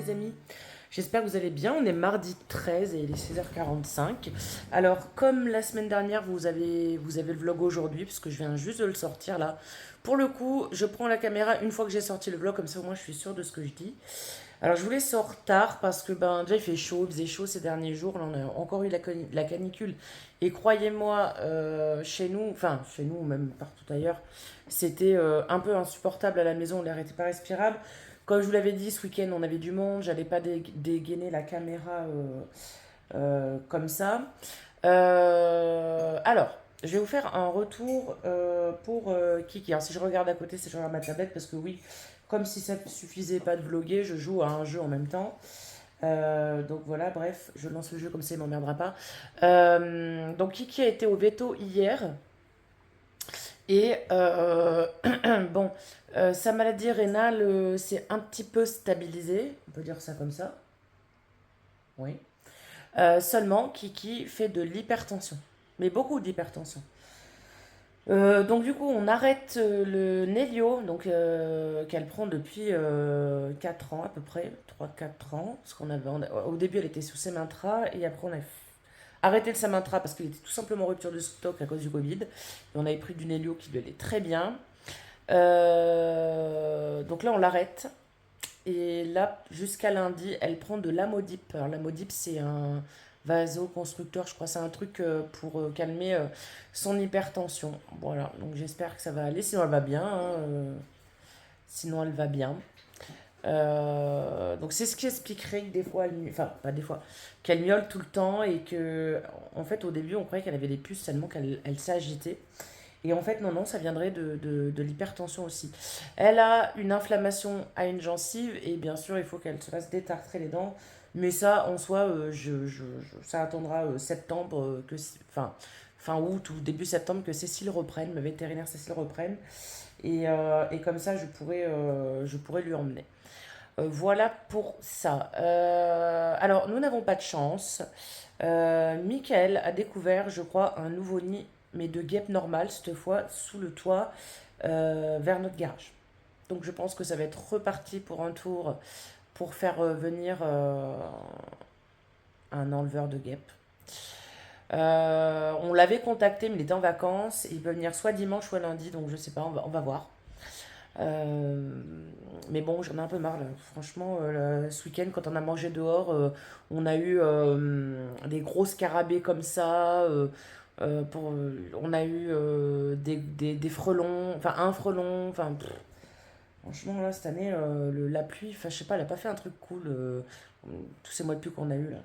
les amis, j'espère que vous allez bien. On est mardi 13 et il est 16h45. Alors comme la semaine dernière vous avez le vlog aujourd'hui parce que je viens juste de le sortir là. Pour le coup je prends la caméra une fois que j'ai sorti le vlog, comme ça au moins je suis sûre de ce que je dis. Alors je vous les sors tard parce que ben déjà il fait chaud, il faisait chaud ces derniers jours. Là on a encore eu la canicule. Et croyez-moi, chez nous, enfin chez nous, même partout ailleurs, c'était un peu insupportable à la maison, l'air était pas respirable. Comme je vous l'avais dit, ce week-end on avait du monde, j'allais pas dégainer la caméra comme ça. Alors, je vais vous faire un retour pour Kiki. Alors si je regarde à côté, c'est je regarde ma tablette parce que oui, comme si ça ne suffisait pas de vlogger, je joue à un jeu en même temps. Donc voilà, bref, je lance le jeu comme ça, il m'emmerdera pas. Donc Kiki a été au veto hier. Et bon, sa maladie rénale s'est un petit peu stabilisée, on peut dire ça comme ça. Oui. Seulement, Kiki fait de l'hypertension, mais beaucoup d'hypertension. Donc du coup, on arrête le Nélio, donc qu'elle prend depuis 4 ans à peu près, 3 4 ans. Parce au début, elle était sous Semintra et après on a arrêté le Semintra parce qu'il était tout simplement en rupture de stock à cause du Covid. Et on avait pris du Nélio qui lui allait très bien. Donc là, on l'arrête. Et là, jusqu'à lundi, elle prend de l'amodip. Alors l'amodip, c'est un vasoconstricteur, je crois, c'est un truc pour calmer son hypertension. Voilà, donc j'espère que ça va aller. Sinon, elle va bien, hein, sinon, elle va bien. Donc c'est ce qui expliquerait que des fois, enfin pas des fois, qu'elle miaule tout le temps et que, en fait, au début, on croyait qu'elle avait des puces tellement qu'elle s'agitait. Et en fait, non, non, ça viendrait de l'hypertension aussi. Elle a une inflammation à une gencive et bien sûr, il faut qu'elle se fasse détartrer les dents. Mais ça, en soi, ça attendra septembre, enfin, fin août ou début septembre que Cécile reprenne, ma vétérinaire Cécile reprenne. Et comme ça, je pourrais lui emmener. Voilà pour ça. Alors, nous n'avons pas de chance. Michael a découvert, je crois, un nouveau nid, mais de guêpe normale, cette fois sous le toit, vers notre garage. Donc, je pense que ça va être reparti pour un tour pour faire venir un enleveur de guêpes. On l'avait contacté, mais il était en vacances. Il peut venir soit dimanche, soit lundi, donc je sais pas, on va voir. Euh, mais bon, j'en ai un peu marre là. Franchement, ce week-end, quand on a mangé dehors, on a eu des gros scarabées comme ça. On a eu des frelons, enfin un frelon. Enfin, franchement, là, cette année, la pluie, enfin, je sais pas, elle a pas fait un truc cool. Tous ces mois de pluie qu'on a eu là.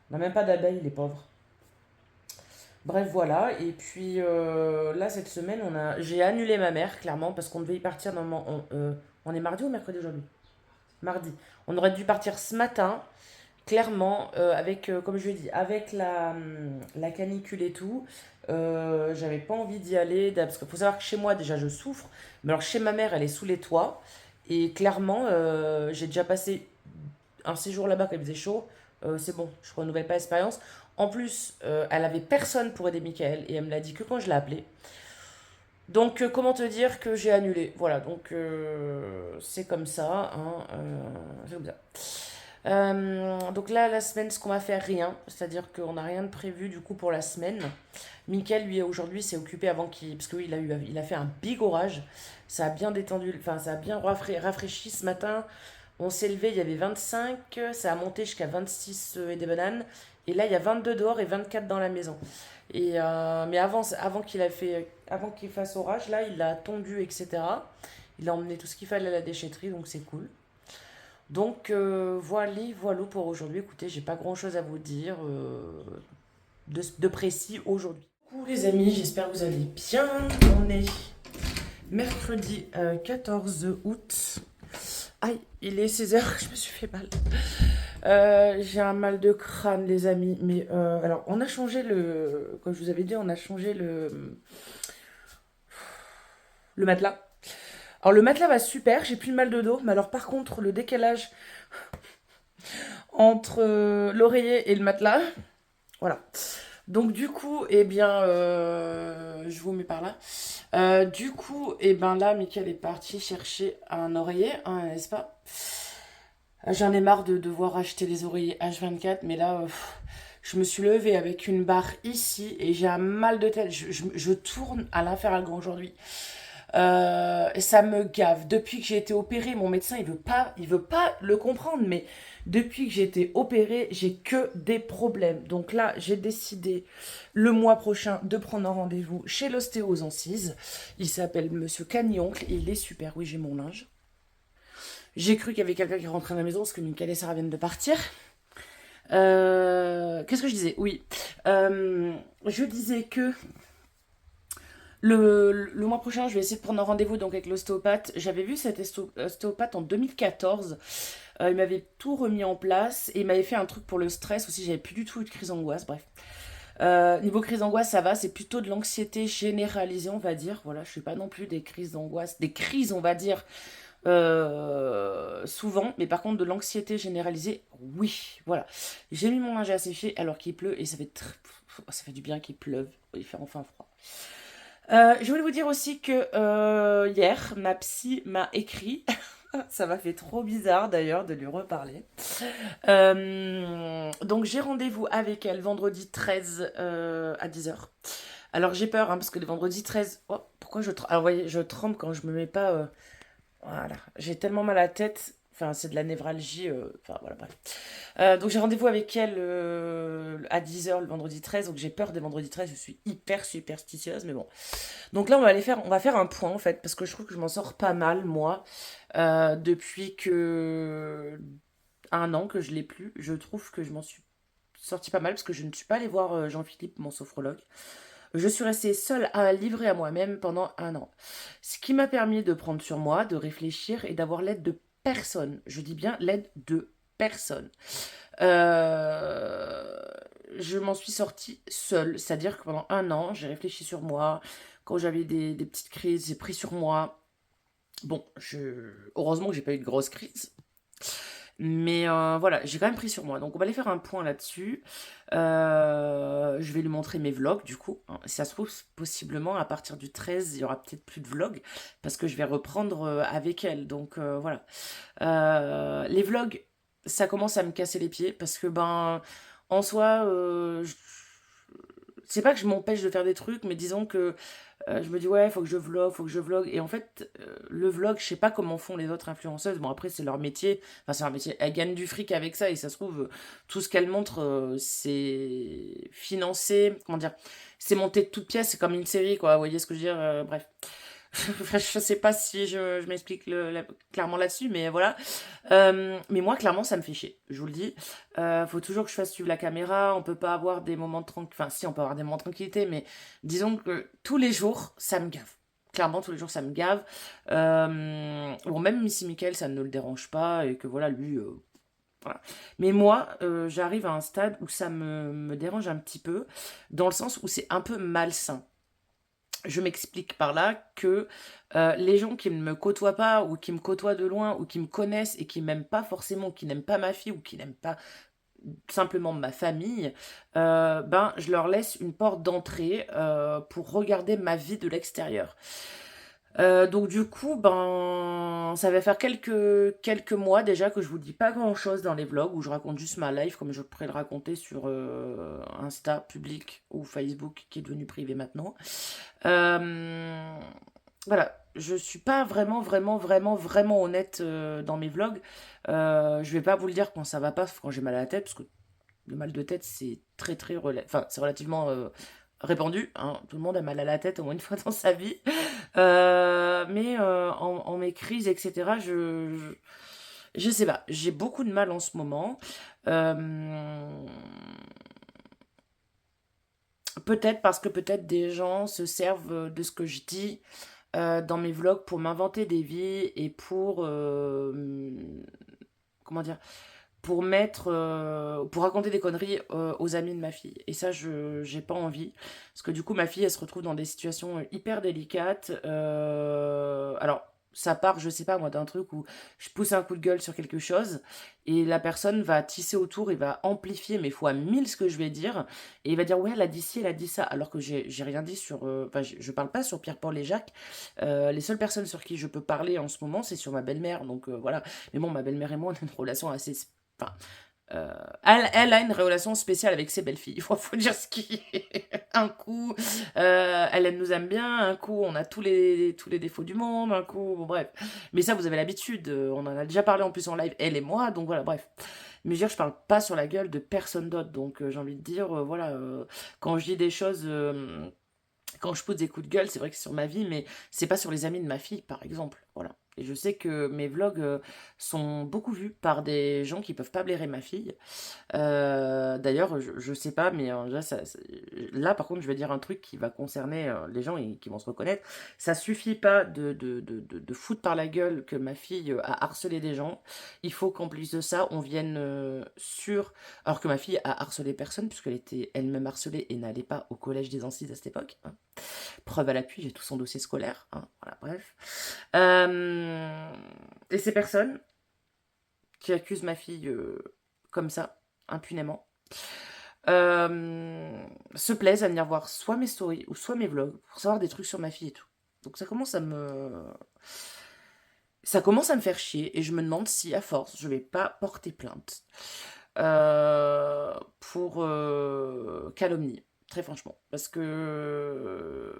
On n'a même pas d'abeilles, les pauvres. Bref, voilà. Et puis là, cette semaine, j'ai annulé ma mère, clairement, parce qu'on devait y partir normalement. On est mardi ou mercredi aujourd'hui? Mardi. On aurait dû partir ce matin, clairement, avec, comme je l'ai dit, avec la canicule et tout. J'avais pas envie d'y aller, parce qu'il faut savoir que chez moi, déjà, je souffre. Mais alors, chez ma mère, elle est sous les toits. Et clairement, j'ai déjà passé un séjour là-bas quand il faisait chaud. C'est bon, je renouvelle pas l'expérience. En plus, elle avait personne pour aider Michael et elle me l'a dit que quand je l'ai appelé. Donc, comment te dire que j'ai annulé? Voilà, donc c'est comme ça, hein, c'est comme ça. Donc là, la semaine, ce qu'on va faire, rien. C'est-à-dire qu'on n'a rien de prévu du coup pour la semaine. Michael, lui, aujourd'hui, s'est occupé avant qu'il. Parce qu'il il a fait un big orage. Ça a bien détendu, enfin, ça a bien rafraîchi ce matin. On s'est levé, il y avait 25, ça a monté jusqu'à 26 et des bananes. Et là, il y a 22 dehors et 24 dans la maison. Mais avant qu'il fasse orage, là, il a tondu, etc. Il a emmené tout ce qu'il fallait à la déchetterie, donc c'est cool. Donc voilà pour aujourd'hui. Écoutez, j'ai pas grand chose à vous dire de précis aujourd'hui. Coucou les amis, j'espère que vous allez bien. On est mercredi 14 août. Aïe, il est 16h, je me suis fait mal. J'ai un mal de crâne, les amis. Mais alors, on a changé comme je vous avais dit, on a changé le matelas. Alors, le matelas va super, j'ai plus de mal de dos. Mais alors, par contre, le décalage entre l'oreiller et le matelas, voilà. Donc, du coup, eh bien, je vous mets par là. Du coup, eh ben là, Mickaël est parti chercher un oreiller, hein, n'est-ce pas? J'en ai marre de devoir acheter des oreillers H24, mais là, je me suis levée avec une barre ici et j'ai un mal de tête. Je tourne à l'infernal aujourd'hui. Et ça me gave. Depuis que j'ai été opérée, mon médecin, il veut pas le comprendre, mais depuis que j'ai été opérée, j'ai que des problèmes. Donc là, j'ai décidé le mois prochain de prendre un rendez-vous chez l'ostéo aux Ancises. Il s'appelle Monsieur Cagnoncle et il est super. Oui, j'ai mon linge. J'ai cru qu'il y avait quelqu'un qui rentrait à la maison parce que Michael et Sarah viennent de partir. Qu'est-ce que je disais? Oui. Je disais que le mois prochain, je vais essayer de prendre un rendez-vous donc avec l'ostéopathe. J'avais vu cet ostéopathe en 2014. Il m'avait tout remis en place et il m'avait fait un truc pour le stress aussi. J'avais plus du tout eu de crise d'angoisse. Bref. Niveau crise d'angoisse, ça va. C'est plutôt de l'anxiété généralisée, on va dire. Voilà, je suis pas non plus des crises d'angoisse. Des crises, on va dire, souvent. Mais par contre, de l'anxiété généralisée, oui. Voilà. J'ai mis mon linge à sécher alors qu'il pleut et ça fait du bien qu'il pleuve. Il fait enfin froid. Je voulais vous dire aussi que hier, ma psy m'a écrit. Ça m'a fait trop bizarre d'ailleurs de lui reparler. Donc j'ai rendez-vous avec elle vendredi 13 à 10 h. Alors j'ai peur hein, parce que le vendredi 13... Oh, pourquoi Alors vous voyez, je tremble quand je me mets pas... Voilà, j'ai tellement mal à la tête. Enfin, c'est de la névralgie. Enfin, voilà, bref. Donc, j'ai rendez-vous avec elle à 10 h le vendredi 13. Donc, j'ai peur des vendredis 13. Je suis hyper superstitieuse, mais bon. Donc, là, on va faire un point, en fait, parce que je trouve que je m'en sors pas mal, moi. Depuis que 1 an que je l'ai plus, je trouve que je m'en suis sortie pas mal, parce que je ne suis pas allée voir Jean-Philippe, mon sophrologue. Je suis restée seule à livrer à moi-même pendant 1 an. Ce qui m'a permis de prendre sur moi, de réfléchir et d'avoir l'aide de personne. Je dis bien l'aide de personne. Euh, je m'en suis sortie seule. C'est-à-dire que pendant 1 an, j'ai réfléchi sur moi. Quand j'avais des petites crises, j'ai pris sur moi. Bon, heureusement que j'ai pas eu de grosses crises. Mais voilà, j'ai quand même pris sur moi. Donc on va aller faire un point là-dessus. Je vais lui montrer mes vlogs du coup, hein. Si ça se trouve, possiblement à partir du 13, il y aura peut-être plus de vlogs. Parce que je vais reprendre avec elle. Donc voilà. Les vlogs, ça commence à me casser les pieds. Parce que ben, en soi, c'est pas que je m'empêche de faire des trucs, mais disons que je me dis ouais, faut que je vlog, faut que je vlog. Et en fait, le vlog, je sais pas comment font les autres influenceuses. Bon, après, c'est leur métier. Enfin, c'est leur métier. Elles gagnent du fric avec ça. Et ça se trouve, tout ce qu'elles montrent, c'est financé. Comment dire? C'est monté de toutes pièces. C'est comme une série, quoi. Vous voyez ce que je veux dire? Bref. Je sais pas si je m'explique clairement là-dessus, mais voilà. Mais moi, clairement, ça me fait chier. Je vous le dis. Faut toujours que je fasse suivre la caméra. On peut pas avoir des moments de tranquillité. Enfin, si, on peut avoir des moments de tranquillité, mais disons que tous les jours, ça me gave. Clairement, tous les jours, ça me gave. Bon, même si Michael, ça ne le dérange pas et que voilà, lui. Voilà. Mais moi, j'arrive à un stade où ça me dérange un petit peu, dans le sens où c'est un peu malsain. Je m'explique par là que les gens qui ne me côtoient pas ou qui me côtoient de loin ou qui me connaissent et qui m'aiment pas forcément, qui n'aiment pas ma fille ou qui n'aiment pas simplement ma famille, ben je leur laisse une porte d'entrée pour regarder ma vie de l'extérieur. Donc du coup, ben, ça va faire quelques mois déjà que je vous dis pas grand-chose dans les vlogs où je raconte juste ma life comme je pourrais le raconter sur Insta public ou Facebook qui est devenu privé maintenant. Euh, voilà, je suis pas vraiment honnête dans mes vlogs. Je vais pas vous le dire quand ça va pas, quand j'ai mal à la tête, parce que le mal de tête c'est enfin c'est relativement répandu, hein. Tout le monde a mal à la tête au moins une fois dans sa vie. Mais en mes crises, etc., je sais pas, j'ai beaucoup de mal en ce moment. Euh, Peut-être parce que peut-être des gens se servent de ce que je dis dans mes vlogs pour m'inventer des vies et pour comment dire, pour raconter des conneries aux amis de ma fille. Et ça, je j'ai pas envie parce que du coup, ma fille, elle se retrouve dans des situations hyper délicates. Alors. ça part, je sais pas moi, d'un truc où je pousse un coup de gueule sur quelque chose et la personne va tisser autour et va amplifier, mais fois 1000 ce que je vais dire et il va dire: «Ouais, elle a dit ci, elle a dit ça», alors que j'ai rien dit sur, enfin, je parle pas sur Pierre, Paul et Jacques. Les seules personnes sur qui je peux parler en ce moment, c'est sur ma belle-mère, donc voilà. Mais bon, ma belle-mère et moi, on a une relation assez enfin, Heu, elle a une relation spéciale avec ses belles-filles. Il faut dire ce qui est. Un coup, elle nous aime bien, un coup, on a tous les défauts du monde, un coup, bon bref. Mais ça, vous avez l'habitude, on en a déjà parlé en plus en live, elle et moi, donc voilà, bref. Mais je veux dire, je parle pas sur la gueule de personne d'autre, donc j'ai envie de dire, voilà, quand je dis des choses, quand je pose des coups de gueule, c'est vrai que c'est sur ma vie, mais c'est pas sur les amis de ma fille, par exemple. Voilà. Et je sais que mes vlogs sont beaucoup vus par des gens qui peuvent pas blairer ma fille. D'ailleurs, je sais pas, mais là, là, par contre, je vais dire un truc qui va concerner les gens et qui vont se reconnaître. Ça suffit pas de foutre par la gueule que ma fille a harcelé des gens. Il faut qu'en plus de ça, on vienne sur. Alors que ma fille a harcelé personne, puisqu'elle était elle-même harcelée et n'allait pas au collège des Ancises à cette époque, hein. Preuve à l'appui, j'ai tout son dossier scolaire, hein. Voilà, bref. Et ces personnes qui accusent ma fille comme ça, impunément, se plaisent à venir voir soit mes stories ou soit mes vlogs pour savoir des trucs sur ma fille et tout. Donc ça commence à me faire chier et je me demande si à force je vais pas porter plainte pour calomnie, très franchement, parce que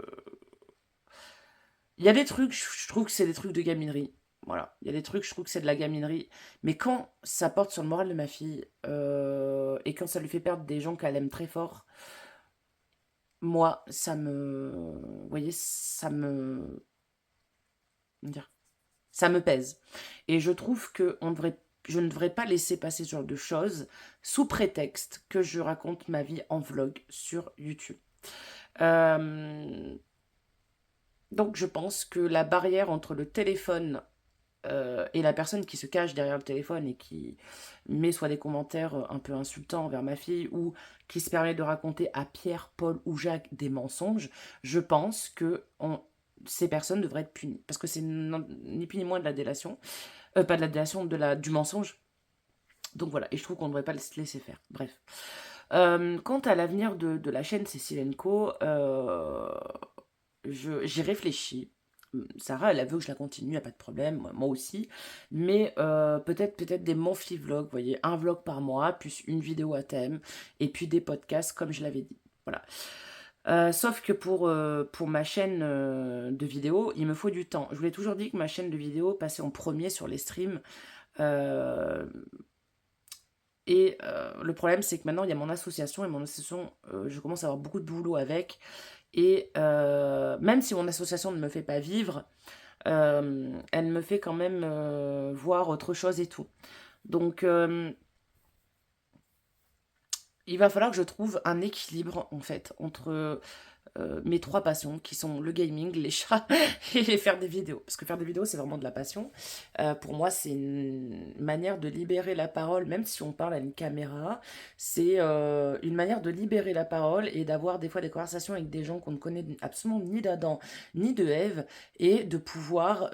il y a des trucs, je trouve que c'est des trucs de gaminerie. Voilà, il y a des trucs, je trouve que c'est de la gaminerie. Mais quand ça porte sur le moral de ma fille, et quand ça lui fait perdre des gens qu'elle aime très fort, moi, vous voyez, comment dire, ça me pèse. Et je trouve que je ne devrais pas laisser passer ce genre de choses sous prétexte que je raconte ma vie en vlog sur YouTube. Euh, donc je pense que la barrière entre le téléphone et la personne qui se cache derrière le téléphone et qui met soit des commentaires un peu insultants envers ma fille ou qui se permet de raconter à Pierre, Paul ou Jacques des mensonges, je pense que ces personnes devraient être punies. Parce que c'est ni plus ni moins de la délation. Pas de la délation, du mensonge. Donc voilà, et je trouve qu'on ne devrait pas se laisser faire. Bref. Quant à l'avenir de la chaîne Cécile Co, j'y réfléchis. Sarah, elle a vu que je la continue, il n'y a pas de problème, moi aussi. Mais peut-être des vlogs, vous voyez, un vlog par mois, plus une vidéo à thème, et puis des podcasts, comme je l'avais dit. Voilà. Sauf que pour ma chaîne de vidéo, il me faut du temps. Je vous l'ai toujours dit que ma chaîne de vidéo passait en premier sur les streams. Euh, et le problème, c'est que maintenant, il y a mon association, et mon association, je commence à avoir beaucoup de boulot avec. Et même si mon association ne me fait pas vivre, elle me fait quand même voir autre chose et tout. Donc, il va falloir que je trouve un équilibre, en fait, entre mes trois passions, qui sont le gaming, les chats et faire des vidéos. Parce que faire des vidéos, c'est vraiment de la passion. Pour moi, c'est une manière de libérer la parole, même si on parle à une caméra. C'est une manière de libérer la parole et d'avoir des fois des conversations avec des gens qu'on ne connaît absolument ni d'Adam ni de Ève et de pouvoir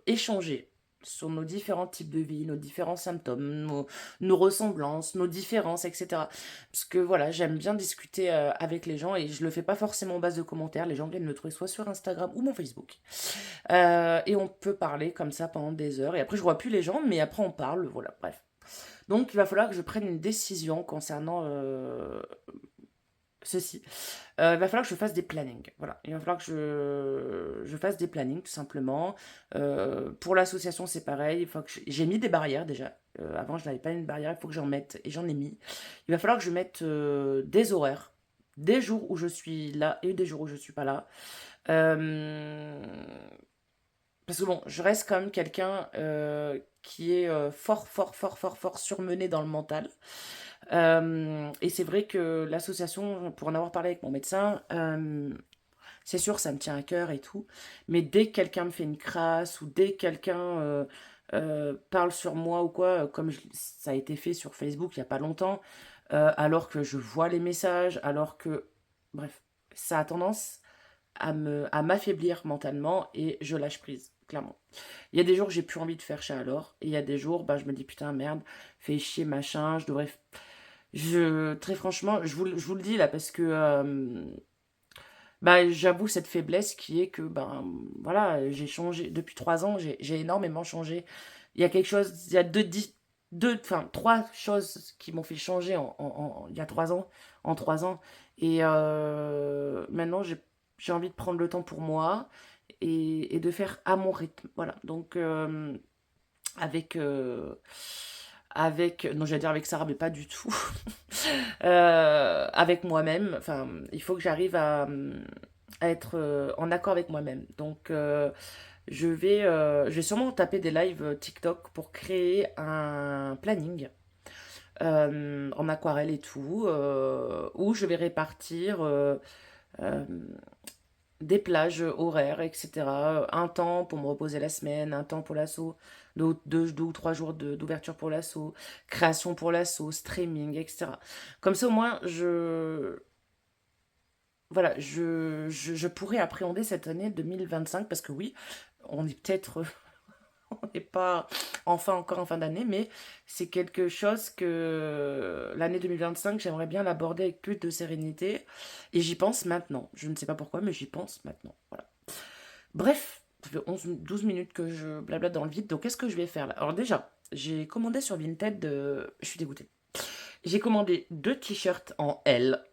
échanger sur nos différents types de vie, nos différents symptômes, nos ressemblances, nos différences, etc. Parce que voilà, j'aime bien discuter avec les gens et je le fais pas forcément en base de commentaires. Les gens viennent me trouver soit sur Instagram ou mon Facebook. Et on peut parler comme ça pendant des heures. Et après, je vois plus les gens, mais après, on parle. Voilà, bref. Donc, il va falloir que je prenne une décision concernant ceci. Il va falloir que je fasse des plannings. Voilà. Il va falloir que je fasse des plannings, tout simplement. Pour l'association, c'est pareil. J'ai mis des barrières déjà. Avant, je n'avais pas mis de barrière. Il faut que j'en mette. Et j'en ai mis. Il va falloir que je mette des horaires. Des jours où je suis là et des jours où je suis pas là. Euh, Parce que bon, je reste quand même quelqu'un qui est fort, fort, fort, fort, fort surmené dans le mental. Et c'est vrai que l'association, pour en avoir parlé avec mon médecin, c'est sûr, ça me tient à cœur et tout. Mais dès que quelqu'un me fait une crasse ou dès que quelqu'un parle sur moi ou quoi, comme ça a été fait sur Facebook il n'y a pas longtemps, alors que je vois les messages, alors que... Bref, ça a tendance à m'affaiblir mentalement et je lâche prise, clairement. Il y a des jours, j'ai plus envie de faire chat alors, et il y a des jours, bah, je me dis putain, merde, fais chier, machin, je devrais. Très franchement, je vous le dis là, parce que bah, j'avoue cette faiblesse qui est que, ben, voilà, j'ai changé, depuis 3 ans, j'ai énormément changé. Il y a quelque chose, il y a enfin, trois choses qui m'ont fait changer il y a 3 ans, en 3 ans. Et maintenant, j'ai envie de prendre le temps pour moi et de faire à mon rythme. Voilà. Donc, avec, non, j'allais dire avec Sarah, mais pas du tout. Avec moi-même. Enfin, il faut que j'arrive à être en accord avec moi-même. Donc, je vais sûrement taper des lives TikTok pour créer un planning en aquarelle et tout, où je vais répartir euh, des plages horaires, etc. Un temps pour me reposer la semaine, un temps pour l'assaut, deux ou 3 jours d'ouverture pour l'assaut, création pour l'assaut, streaming, etc. Comme ça, au moins, voilà, je pourrais appréhender cette année 2025, parce que oui, on est peut-être, on n'est pas enfin encore en fin d'année, mais c'est quelque chose que l'année 2025, j'aimerais bien l'aborder avec plus de sérénité, et j'y pense maintenant. Je ne sais pas pourquoi, mais j'y pense maintenant. Voilà. Bref, ça fait 12 minutes que je blablate dans le vide, donc qu'est-ce que je vais faire là? Alors déjà, j'ai commandé sur Vinted, je suis dégoûtée. J'ai commandé 2 t-shirts en L.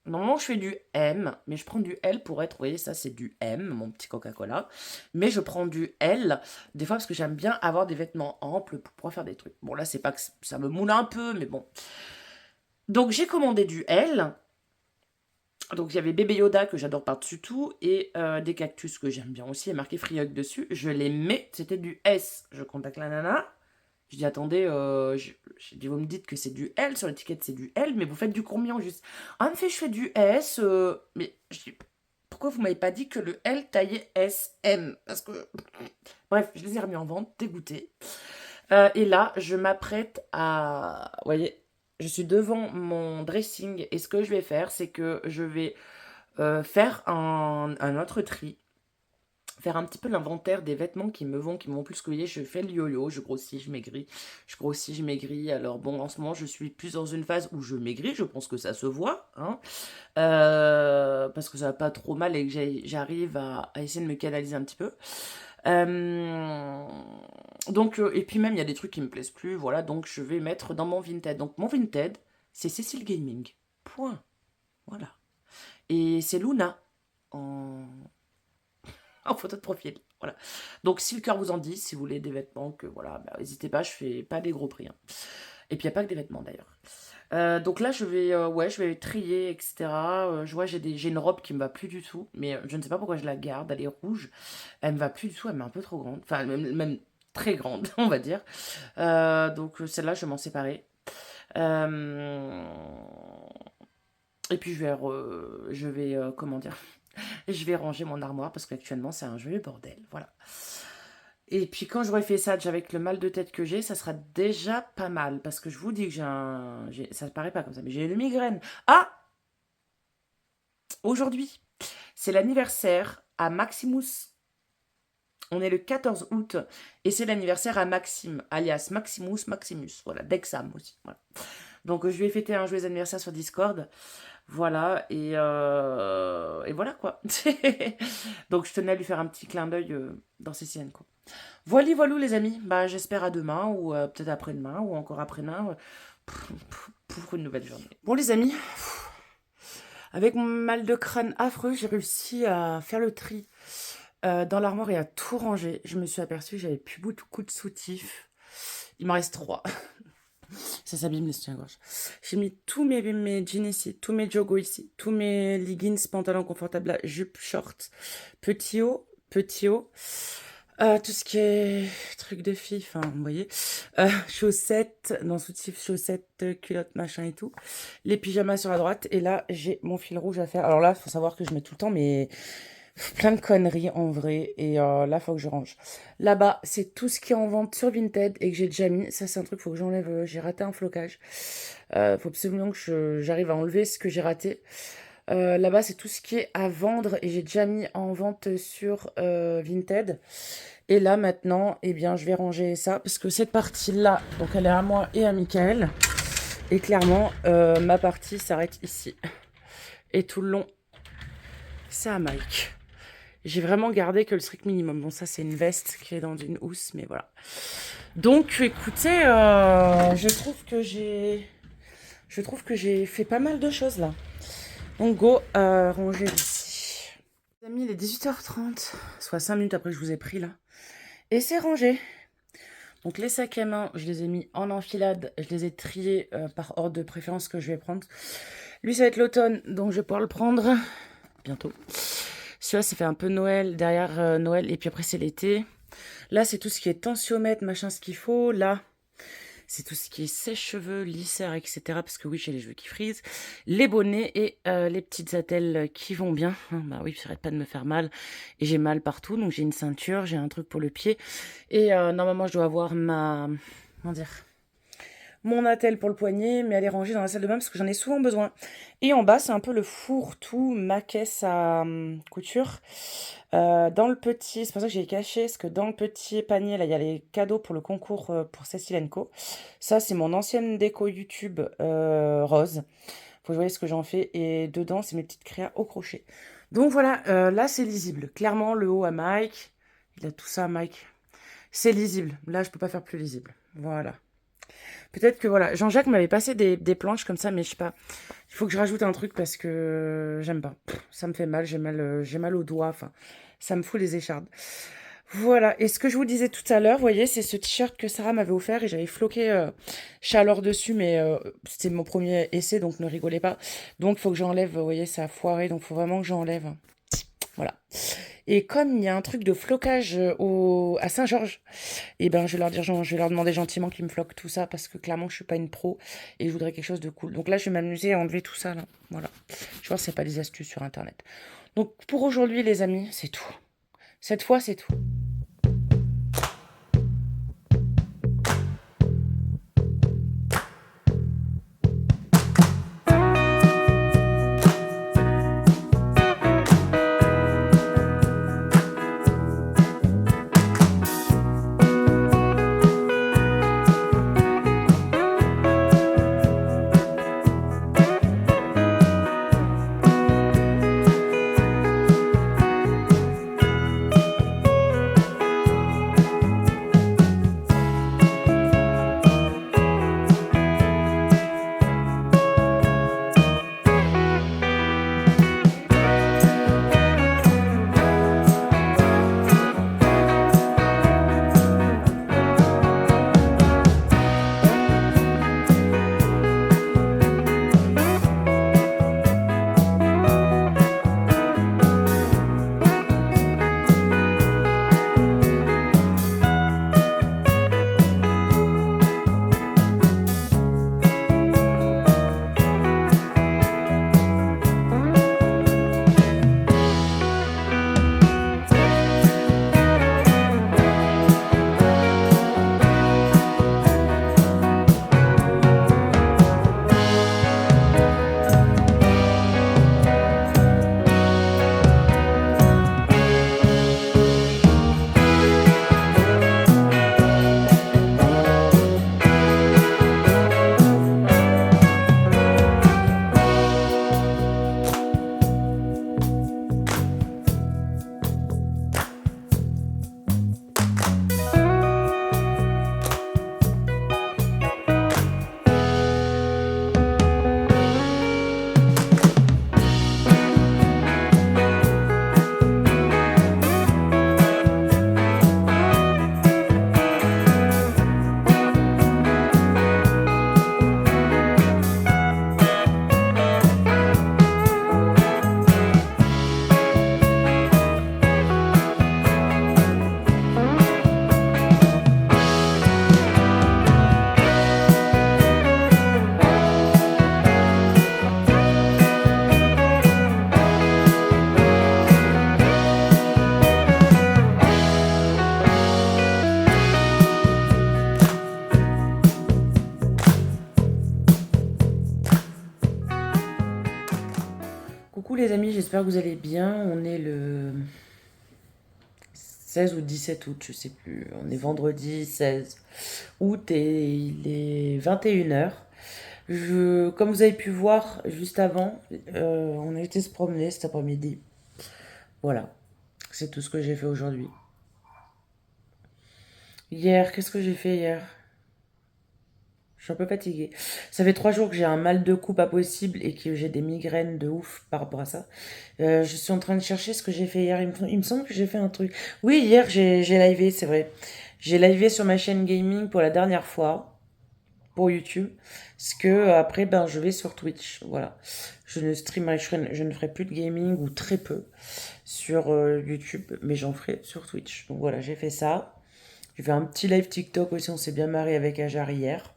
Normalement, je fais du M, mais je prends du L pour être, vous voyez, ça c'est du M, mon petit Coca-Cola. Mais je prends du L, des fois parce que j'aime bien avoir des vêtements amples pour pouvoir faire des trucs. Bon, là, c'est pas que ça me moule un peu, mais bon. Donc, j'ai commandé du L. Donc, il y avait bébé Yoda que j'adore par-dessus tout et des cactus que j'aime bien aussi, et marqué Free Hug dessus. Je les mets, c'était du S. Je contacte la nana. Je dis, attendez, j'ai dit, vous me dites que c'est du L, sur l'étiquette c'est du L, mais vous faites du combien juste? Ah, me fait, je fais du S, mais je dis, pourquoi vous m'avez pas dit que le L taillait S, M? Parce que, bref, je les ai remis en vente, dégoûtée. Et là, je m'apprête à, vous voyez, je suis devant mon dressing, et ce que je vais faire, c'est que je vais faire un autre tri, faire un petit peu l'inventaire des vêtements qui me vont plus que, vous voyez, je fais le yo-yo, je grossis, je maigris, je grossis, je maigris. Alors bon, en ce moment, je suis plus dans une phase où je maigris, je pense que ça se voit, hein, parce que ça va pas trop mal et que j'arrive à essayer de me canaliser un petit peu. Euh, donc, et puis même, il y a des trucs qui me plaisent plus, voilà, donc je vais mettre dans mon Vinted. Donc mon Vinted, c'est Cécile Gaming, point, voilà. Et c'est Luna, en en photo de profil. Voilà. Donc, si le cœur vous en dit, si vous voulez des vêtements, que voilà, bah, n'hésitez pas, je fais pas des gros prix, hein. Et puis, il n'y a pas que des vêtements d'ailleurs. Donc là, ouais, je vais trier, etc. Je vois, j'ai une robe qui me va plus du tout, mais je ne sais pas pourquoi je la garde. Elle est rouge. Elle me va plus du tout, elle m'est un peu trop grande. Enfin, même très grande, on va dire. Donc celle-là, je vais m'en séparer. Euh, Et puis, comment dire, je vais ranger mon armoire parce qu'actuellement, c'est un joli bordel. Voilà. Et puis quand j'aurai fait ça, déjà avec le mal de tête que j'ai, ça sera déjà pas mal. Parce que je vous dis que ça ne paraît pas comme ça, mais j'ai une migraine. Ah, aujourd'hui, c'est l'anniversaire à Maximus. On est le 14 août et c'est l'anniversaire à Maxime, alias Maximus. Voilà, d'Exam aussi. Voilà. Donc je vais fêter un joyeux anniversaire sur Discord. Voilà, et voilà quoi. Donc je tenais à lui faire un petit clin d'œil dans ces siennes, quoi. Voilà, voilà les amis. Bah, j'espère à demain, ou peut-être après-demain, ou encore après-demain, pour une nouvelle journée. Bon les amis, avec mon mal de crâne affreux, j'ai réussi à faire le tri dans l'armoire et à tout ranger. Je me suis aperçue que j'avais plus beaucoup de soutifs. Il m'en reste 3. Ça s'abîme les soutiens-gorge. J'ai mis tous mes jeans ici, tous mes jogos ici, tous mes leggings, pantalons confortables, jupes, shorts, petit haut. Tout ce qui est truc de fille, enfin, vous voyez. Chaussettes, non, soutif, chaussettes, culottes, machin et tout. Les pyjamas sur la droite. Et là, j'ai mon fil rouge à faire. Alors là, il faut savoir que je mets tout le temps mais plein de conneries en vrai. Et là, faut que je range. Là-bas, c'est tout ce qui est en vente sur Vinted et que j'ai déjà mis. Ça, c'est un truc, faut que j'enlève. J'ai raté un flocage. Faut absolument que j'arrive à enlever ce que j'ai raté. Là-bas, c'est tout ce qui est à vendre et j'ai déjà mis en vente sur Vinted. Et là, maintenant, eh bien, je vais ranger ça parce que cette partie-là, donc elle est à moi et à Michael. Et clairement, ma partie s'arrête ici. Et tout le long, c'est à Mike. J'ai vraiment gardé que le strict minimum. Bon, ça, c'est une veste qui est dans une housse, mais voilà. Donc, écoutez, je trouve que j'ai fait pas mal de choses là. Donc, go, ranger ici. Les amis, il est 18h30, soit 5 minutes après que je vous ai pris là. Et c'est rangé. Donc, les sacs à main, je les ai mis en enfilade. Je les ai triés par ordre de préférence que je vais prendre. Lui, ça va être l'automne, donc je vais pouvoir le prendre bientôt. Celui-là, ça fait un peu Noël, derrière Noël, et puis après, c'est l'été. Là, c'est tout ce qui est tensiomètre, machin, ce qu'il faut. Là, c'est tout ce qui est sèche-cheveux, lisseur, etc. Parce que oui, j'ai les cheveux qui frisent. Les bonnets et les petites attelles qui vont bien. Bah oui, j'arrête pas de me faire mal. Et j'ai mal partout, donc j'ai une ceinture, j'ai un truc pour le pied. Et normalement, je dois avoir comment dire, mon attelle pour le poignet, mais elle est rangée dans la salle de bain parce que j'en ai souvent besoin. Et en bas, c'est un peu le fourre-tout, ma caisse à couture. Dans le petit, c'est pour ça que j'ai caché, parce que dans le petit panier, là, il y a les cadeaux pour le concours pour Cécile Co. Ça, c'est mon ancienne déco YouTube rose. Faut que je voie ce que j'en fais. Et dedans, c'est mes petites créas au crochet. Donc voilà, là, c'est lisible. Clairement, le haut à Mike. Il a tout ça à Mike. C'est lisible. Là, je peux pas faire plus lisible. Voilà. Peut-être que voilà, Jean-Jacques m'avait passé des planches comme ça, mais je sais pas. Il faut que je rajoute un truc parce que j'aime pas. Ça me fait mal, j'ai mal aux doigts, enfin, ça me fout les échardes. Voilà, et ce que je vous disais tout à l'heure, vous voyez, c'est ce t-shirt que Sarah m'avait offert et j'avais floqué chaleur dessus, mais c'était mon premier essai, donc ne rigolez pas. Donc il faut que j'enlève, vous voyez, ça a foiré, donc il faut vraiment que j'enlève. Voilà. Et comme il y a un truc de flocage à Saint-Georges, et ben je vais leur dire, je vais leur demander gentiment qu'ils me floquent tout ça parce que clairement je suis pas une pro et je voudrais quelque chose de cool. Donc là je vais m'amuser à enlever tout ça là. Voilà. Je vois c'est pas des astuces sur internet. Donc pour aujourd'hui les amis, c'est tout. Cette fois c'est tout. Coucou les amis, j'espère que vous allez bien. On est le 16 ou 17 août, je sais plus. On est vendredi 16 août et il est 21 h. Comme vous avez pu voir juste avant, on a été se promener cet après-midi. Voilà, c'est tout ce que j'ai fait aujourd'hui. Hier, qu'est-ce que j'ai fait hier? Je suis un peu fatiguée. Ça fait 3 jours que j'ai un mal de cou pas possible et que j'ai des migraines de ouf par rapport à ça. Je suis en train de chercher ce que j'ai fait hier. Il me semble que j'ai fait un truc. Oui, hier j'ai livé, c'est vrai. J'ai livé sur ma chaîne gaming pour la dernière fois, pour YouTube. Parce que après, ben, je vais sur Twitch. Voilà. Je ne streamerai, je ne ferai plus de gaming ou très peu sur YouTube, mais j'en ferai sur Twitch. Donc voilà, j'ai fait ça. J'ai fait un petit live TikTok aussi, on s'est bien marré avec Ajar hier.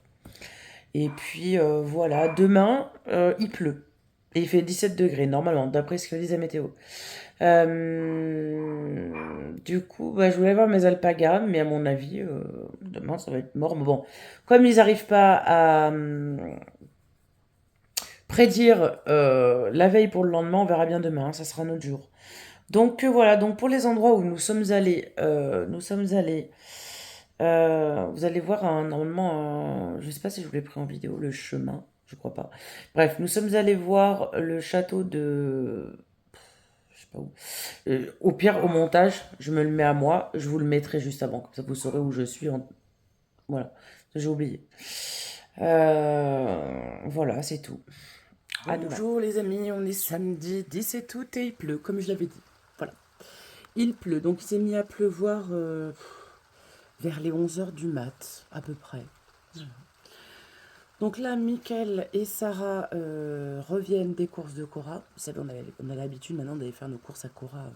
Et puis voilà, demain, il pleut. Et il fait 17 degrés, normalement, d'après ce que disait météo. Du coup, bah, je voulais voir mes alpagas, mais à mon avis, demain, ça va être mort. Mais bon, comme ils n'arrivent pas à prédire la veille pour le lendemain, on verra bien demain, hein, ça sera notre jour. Donc voilà, donc pour les endroits où nous sommes allés, vous allez voir normalement, je sais pas si je vous l'ai pris en vidéo, le chemin, je crois pas. Bref, nous sommes allés voir le château de, je sais pas où. Au pire, au montage, je me le mets à moi, je vous le mettrai juste avant, comme ça vous saurez où je suis. Voilà, j'ai oublié. Voilà, c'est tout. Bonjour les amis, on est samedi 17 août et il pleut, comme je l'avais dit. Voilà. Il pleut, donc il s'est mis à pleuvoir vers les 11 h du mat, à peu près. Voilà. Donc là, Mickaël et Sarah reviennent des courses de Cora. Vous savez, on a l'habitude maintenant d'aller faire nos courses à Cora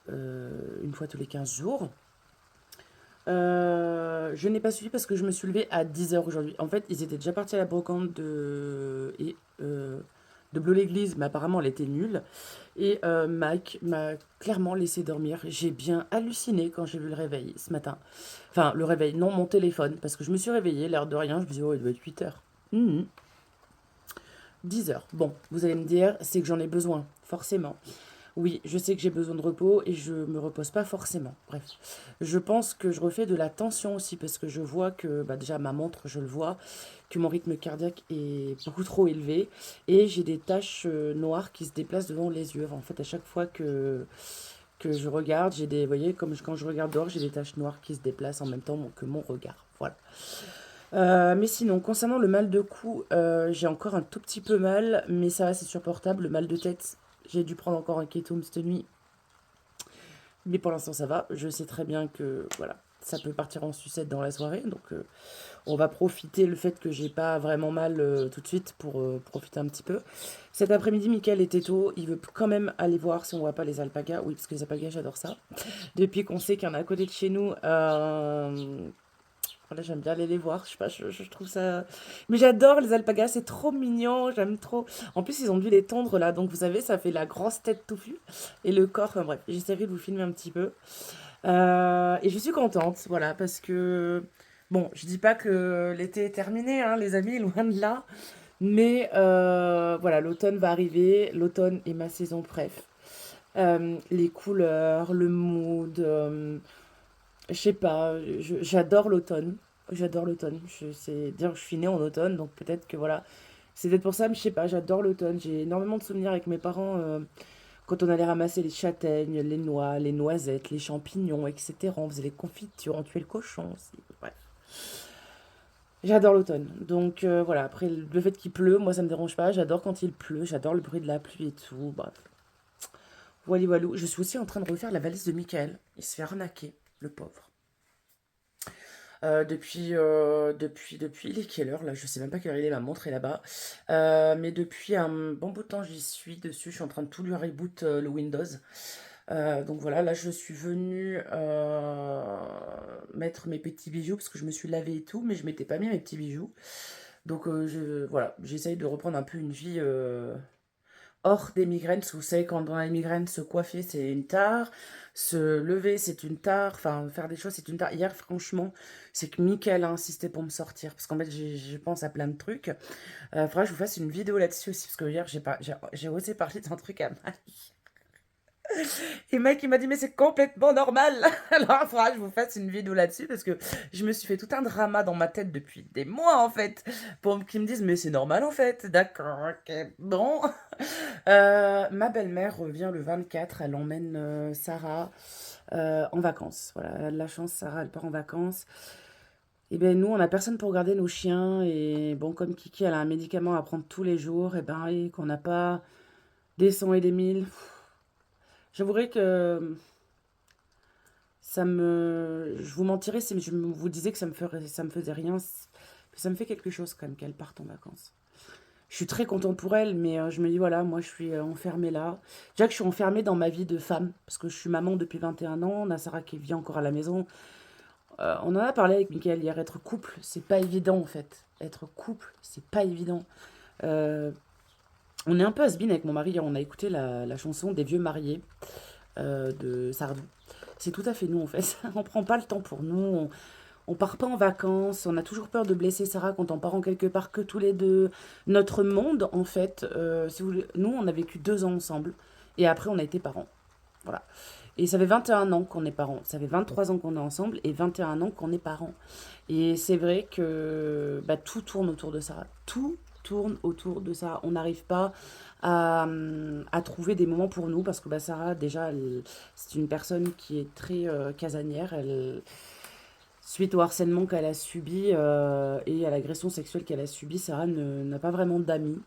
une fois tous les 15 jours. Je n'ai pas suivi parce que je me suis levée à 10 h aujourd'hui. En fait, ils étaient déjà partis à la brocante de Bleu-l'Église, mais apparemment elle était nulle. Et Mike m'a clairement laissé dormir. J'ai bien halluciné quand j'ai vu le réveil ce matin. Enfin, le réveil, non, mon téléphone, parce que je me suis réveillée, l'air de rien, je me dis, oh, il doit être 8 h. 10 h. Bon, vous allez me dire, c'est que j'en ai besoin, forcément. Oui, je sais que j'ai besoin de repos et je me repose pas forcément. Bref, je pense que je refais de la tension aussi parce que je vois que, bah déjà ma montre, je le vois, que mon rythme cardiaque est beaucoup trop élevé et j'ai des taches noires qui se déplacent devant les yeux. En fait, à chaque fois que je regarde, j'ai des, vous voyez, comme quand je regarde dehors, j'ai des taches noires qui se déplacent en même temps que mon regard. Voilà. Mais sinon, concernant le mal de cou, j'ai encore un tout petit peu mal, mais ça va, c'est supportable. Le mal de tête, j'ai dû prendre encore un Ketum cette nuit, mais pour l'instant ça va. Je sais très bien que voilà, ça peut partir en sucette dans la soirée, donc on va profiter le fait que j'ai pas vraiment mal tout de suite pour profiter un petit peu. Cet après-midi, Mickaël était tôt, il veut quand même aller voir si on voit pas les alpagas. Oui, parce que les alpagas, j'adore ça. Depuis qu'on sait qu'il y en a à côté de chez nous, voilà, j'aime bien aller les voir. Je sais pas, je trouve ça. Mais j'adore les alpagas, c'est trop mignon, j'aime trop. En plus, ils ont dû les tondre là, donc vous savez, ça fait la grosse tête touffue et le corps. Enfin bref, j'essaierai de vous filmer un petit peu. Et je suis contente, voilà, parce que. Bon, je dis pas que l'été est terminé, hein, les amis, loin de là. Mais voilà, l'automne va arriver. L'automne est ma saison préf. Les couleurs, le mood. Je sais pas, j'adore l'automne. J'adore l'automne. Dire que je suis née en automne, donc peut-être que voilà. C'est peut-être pour ça, mais je sais pas, j'adore l'automne. J'ai énormément de souvenirs avec mes parents quand on allait ramasser les châtaignes, les noix, les noisettes, les champignons, etc. On faisait les confitures, on tuait le cochon aussi. Bref. J'adore l'automne. Donc voilà, après le fait qu'il pleut, moi ça me dérange pas. J'adore quand il pleut, j'adore le bruit de la pluie et tout. Bref. Voilà, voilà. Je suis aussi en train de refaire la valise de Michael. Il se fait arnaquer, le pauvre. Depuis, il est quelle heure là? Je sais même pas quelle heure il est, ma montre est là-bas. Mais depuis un bon bout de temps, j'y suis dessus. Je suis en train de tout lui reboot le Windows. Donc voilà, là je suis venue mettre mes petits bijoux parce que je me suis lavée et tout, mais je m'étais pas mis mes petits bijoux. Donc voilà, j'essaye de reprendre un peu une vie hors des migraines. Parce que vous savez, quand on a les migraines, se coiffer, c'est une tare. Se lever, c'est une tare. Enfin, faire des choses, c'est une tare. Hier, franchement, c'est que Mickaël a insisté pour me sortir. Parce qu'en fait, je pense à plein de trucs. Faudra que je vous fasse une vidéo là-dessus aussi. Parce que hier, j'ai osé parler d'un truc à Mike. Et Mike, il m'a dit, mais c'est complètement normal. Alors, il faudra que je vous fasse une vidéo là-dessus parce que je me suis fait tout un drama dans ma tête depuis des mois, en fait, pour qu'ils me disent, mais c'est normal, en fait. D'accord, ok, bon. Ma belle-mère revient le 24. Elle emmène Sarah en vacances. Voilà, elle a de la chance, Sarah, elle part en vacances. Et ben nous, on n'a personne pour garder nos chiens. Et bon, comme Kiki, elle a un médicament à prendre tous les jours, et ben, et qu'on n'a pas des cents et des mille. J'avouerai que je vous mentirais si je vous disais que ça me faisait rien. Ça me fait quelque chose quand même qu'elle parte en vacances. Je suis très contente pour elle, mais je me dis, voilà, moi je suis enfermée là. Déjà que je suis enfermée dans ma vie de femme, parce que je suis maman depuis 21 ans, on a Sarah qui vit encore à la maison. On en a parlé avec Mickaël hier, être couple, c'est pas évident en fait. Être couple, c'est pas évident. Euh, on est un peu has-been avec mon mari, on a écouté la chanson des vieux mariés de Sardou. C'est tout à fait nous en fait. On prend pas le temps pour nous, on part pas en vacances, on a toujours peur de blesser Sarah quand on part en quelque part que tous les deux. Notre monde en fait, si vous voulez, nous on a vécu 2 ans ensemble et après on a été parents. Voilà. Et ça fait 21 ans qu'on est parents. Ça fait 23 ans qu'on est ensemble et 21 ans qu'on est parents. Et c'est vrai que bah, tout tourne autour de ça. Tout tourne autour de ça. On n'arrive pas à trouver des moments pour nous parce que bah, Sarah, déjà, c'est une personne qui est très casanière. Suite au harcèlement qu'elle a subi et à l'agression sexuelle qu'elle a subie, Sarah n'a pas vraiment d'amis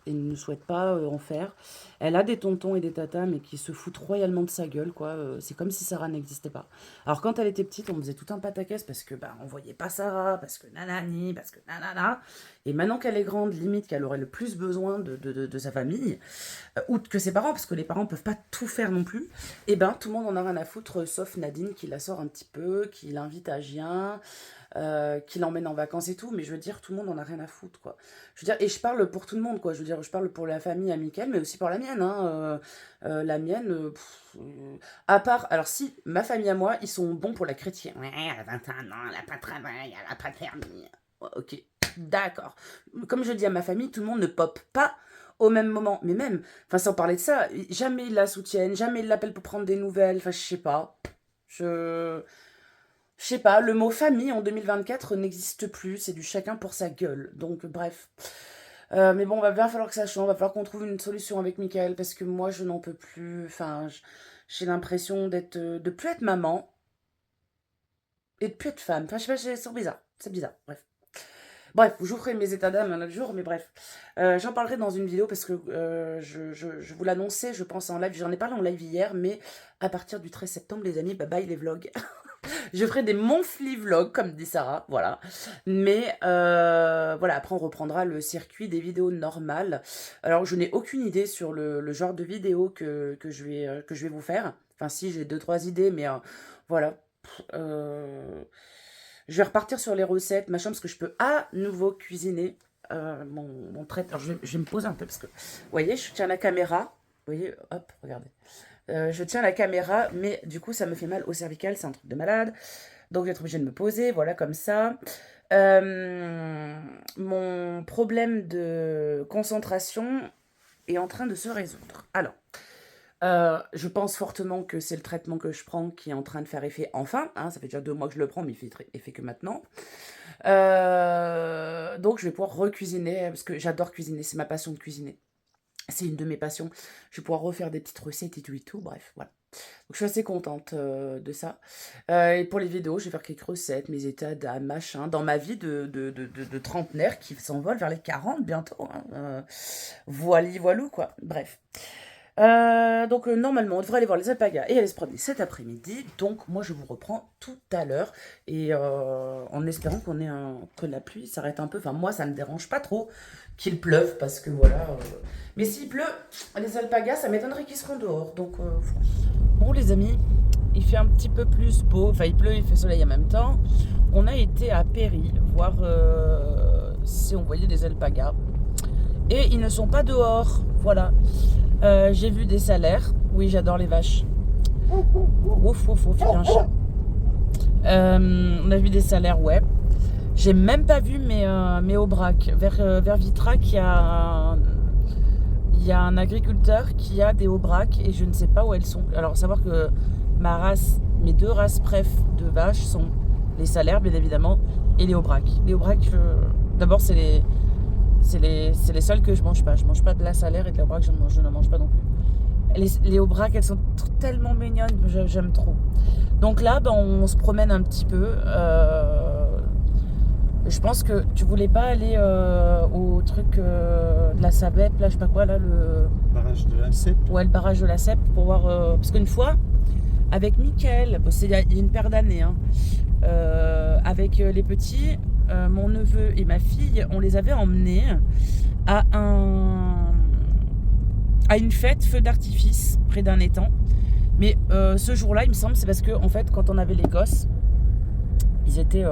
et ne souhaite pas en faire. Elle a des tontons et des tatas, mais qui se foutent royalement de sa gueule, quoi. C'est comme si Sarah n'existait pas. Alors quand elle était petite, on faisait tout un pataquès parce que bah on voyait pas Sarah, parce que nanani, parce que nanana. Et maintenant qu'elle est grande, limite qu'elle aurait le plus besoin de sa famille, ou que ses parents, parce que les parents peuvent pas tout faire non plus, et ben tout le monde en a rien à foutre, sauf Nadine qui la sort un petit peu, qui l'invite à Gien, qui l'emmène en vacances et tout, mais je veux dire, tout le monde en a rien à foutre, quoi. Je veux dire, et je parle pour tout le monde, quoi. Je veux dire, je parle pour la famille amicale, mais aussi pour la mienne, hein. La mienne, à part, alors si, ma famille à moi, ils sont bons pour la chrétienne. Ouais, elle a 21 ans, elle a pas de travail, elle a pas de permis. Ouais, ok, d'accord. Comme je dis à ma famille, tout le monde ne pop pas au même moment. Mais même, enfin, sans parler de ça, jamais ils la soutiennent, jamais ils l'appellent pour prendre des nouvelles. Enfin, je sais pas. Je. Je sais pas, le mot famille en 2024 n'existe plus, c'est du chacun pour sa gueule. Donc, bref. Mais bon, va bien falloir que ça change, va falloir qu'on trouve une solution avec Michael parce que moi, je n'en peux plus. Enfin, j'ai l'impression de plus être maman et de plus être femme. Enfin, je sais pas, c'est bizarre. C'est bizarre, bref. Bref, je vous ferai mes états d'âme un autre jour, mais bref. J'en parlerai dans une vidéo parce que je vous l'annonçais, je pense en live. J'en ai parlé en live hier, mais à partir du 13 septembre, les amis, bye bye les vlogs. Je ferai des monthly vlogs, comme dit Sarah, voilà. Mais voilà, après on reprendra le circuit des vidéos normales. Alors je n'ai aucune idée sur le genre de vidéo que je vais vous faire. Enfin si, j'ai 2-3 idées, mais voilà. Je vais repartir sur les recettes, machin, parce que je peux à nouveau cuisiner mon traiteur. Alors je vais me poser un peu, parce que, vous voyez, je tiens la caméra. Vous voyez, hop, regardez. Je tiens la caméra, mais du coup, ça me fait mal au cervical, c'est un truc de malade. Donc, je vais être obligée de me poser, voilà, comme ça. Mon problème de concentration est en train de se résoudre. Alors, je pense fortement que c'est le traitement que je prends qui est en train de faire effet enfin. Hein, ça fait déjà 2 mois que je le prends, mais il fait effet que maintenant. Donc, je vais pouvoir recuisiner, parce que j'adore cuisiner, c'est ma passion de cuisiner. C'est une de mes passions. Je vais pouvoir refaire des petites recettes et tout, bref, voilà. Donc je suis assez contente de ça. Et pour les vidéos, je vais faire quelques recettes, mes états d'âme, machin, dans ma vie de trentenaire qui s'envole vers les 40 bientôt. Hein. Voilou, quoi. Bref. Donc normalement, on devrait aller voir les alpagas et aller se promener cet après-midi. Donc moi, je vous reprends tout à l'heure. Et en espérant que la pluie s'arrête un peu. Enfin, moi, ça ne me dérange pas trop qu'il pleuve parce que voilà. Mais s'il pleut, les alpagas, ça m'étonnerait qu'ils seront dehors. Donc bon, les amis, il fait un petit peu plus beau. Enfin, il pleut, il fait soleil en même temps. On a été à Péry voir si on voyait des alpagas. Et ils ne sont pas dehors. Voilà. J'ai vu des salaires. Oui, j'adore les vaches. Ouf, ouf, ouf, il y a un chat. On a vu des salaires, ouais. J'ai même pas vu mes Aubrac. Vers Vitrac, il y a un agriculteur qui a des Aubrac et je ne sais pas où elles sont. Alors, savoir que mes deux races préf de vaches sont les salaires, bien évidemment, et les Aubrac. Les Aubrac, d'abord, c'est les seuls que je mange pas. Je mange pas de la salaire et de la Aubrac, je n'en mange pas non plus. Les Aubrac, elles sont très mignonnes, j'aime trop. Donc là, on se promène un petit peu. Je pense que tu voulais pas aller au truc de la Sabep, là, je sais pas quoi, là, le Barrage de la Cep. Ouais, le barrage de la Cep, pour voir. Parce qu'une fois, avec Mickaël, il y a une paire d'années, hein, avec les petits, mon neveu et ma fille, on les avait emmenés à une fête feu d'artifice près d'un étang. Mais ce jour-là, il me semble, c'est parce que en fait, quand on avait les gosses, ils étaient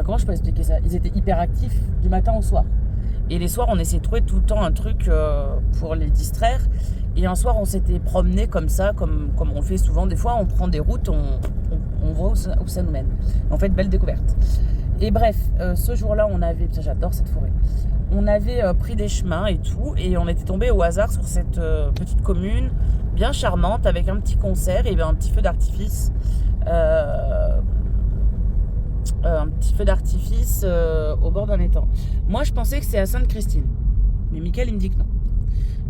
comment je peux expliquer ça? Ils étaient hyper actifs du matin au soir. Et les soirs, on essayait de trouver tout le temps un truc pour les distraire. Et un soir, on s'était promené comme ça, comme on fait souvent. Des fois, on prend des routes, on voit où ça nous mène. En fait, belle découverte. Et bref, ce jour-là, j'adore cette forêt. On avait pris des chemins et tout. Et on était tombé au hasard sur cette petite commune bien charmante avec un petit concert et un petit feu d'artifice. Un petit feu d'artifice au bord d'un étang. Moi, je pensais que c'est à Sainte-Christine. Mais Mickaël, il me dit que non.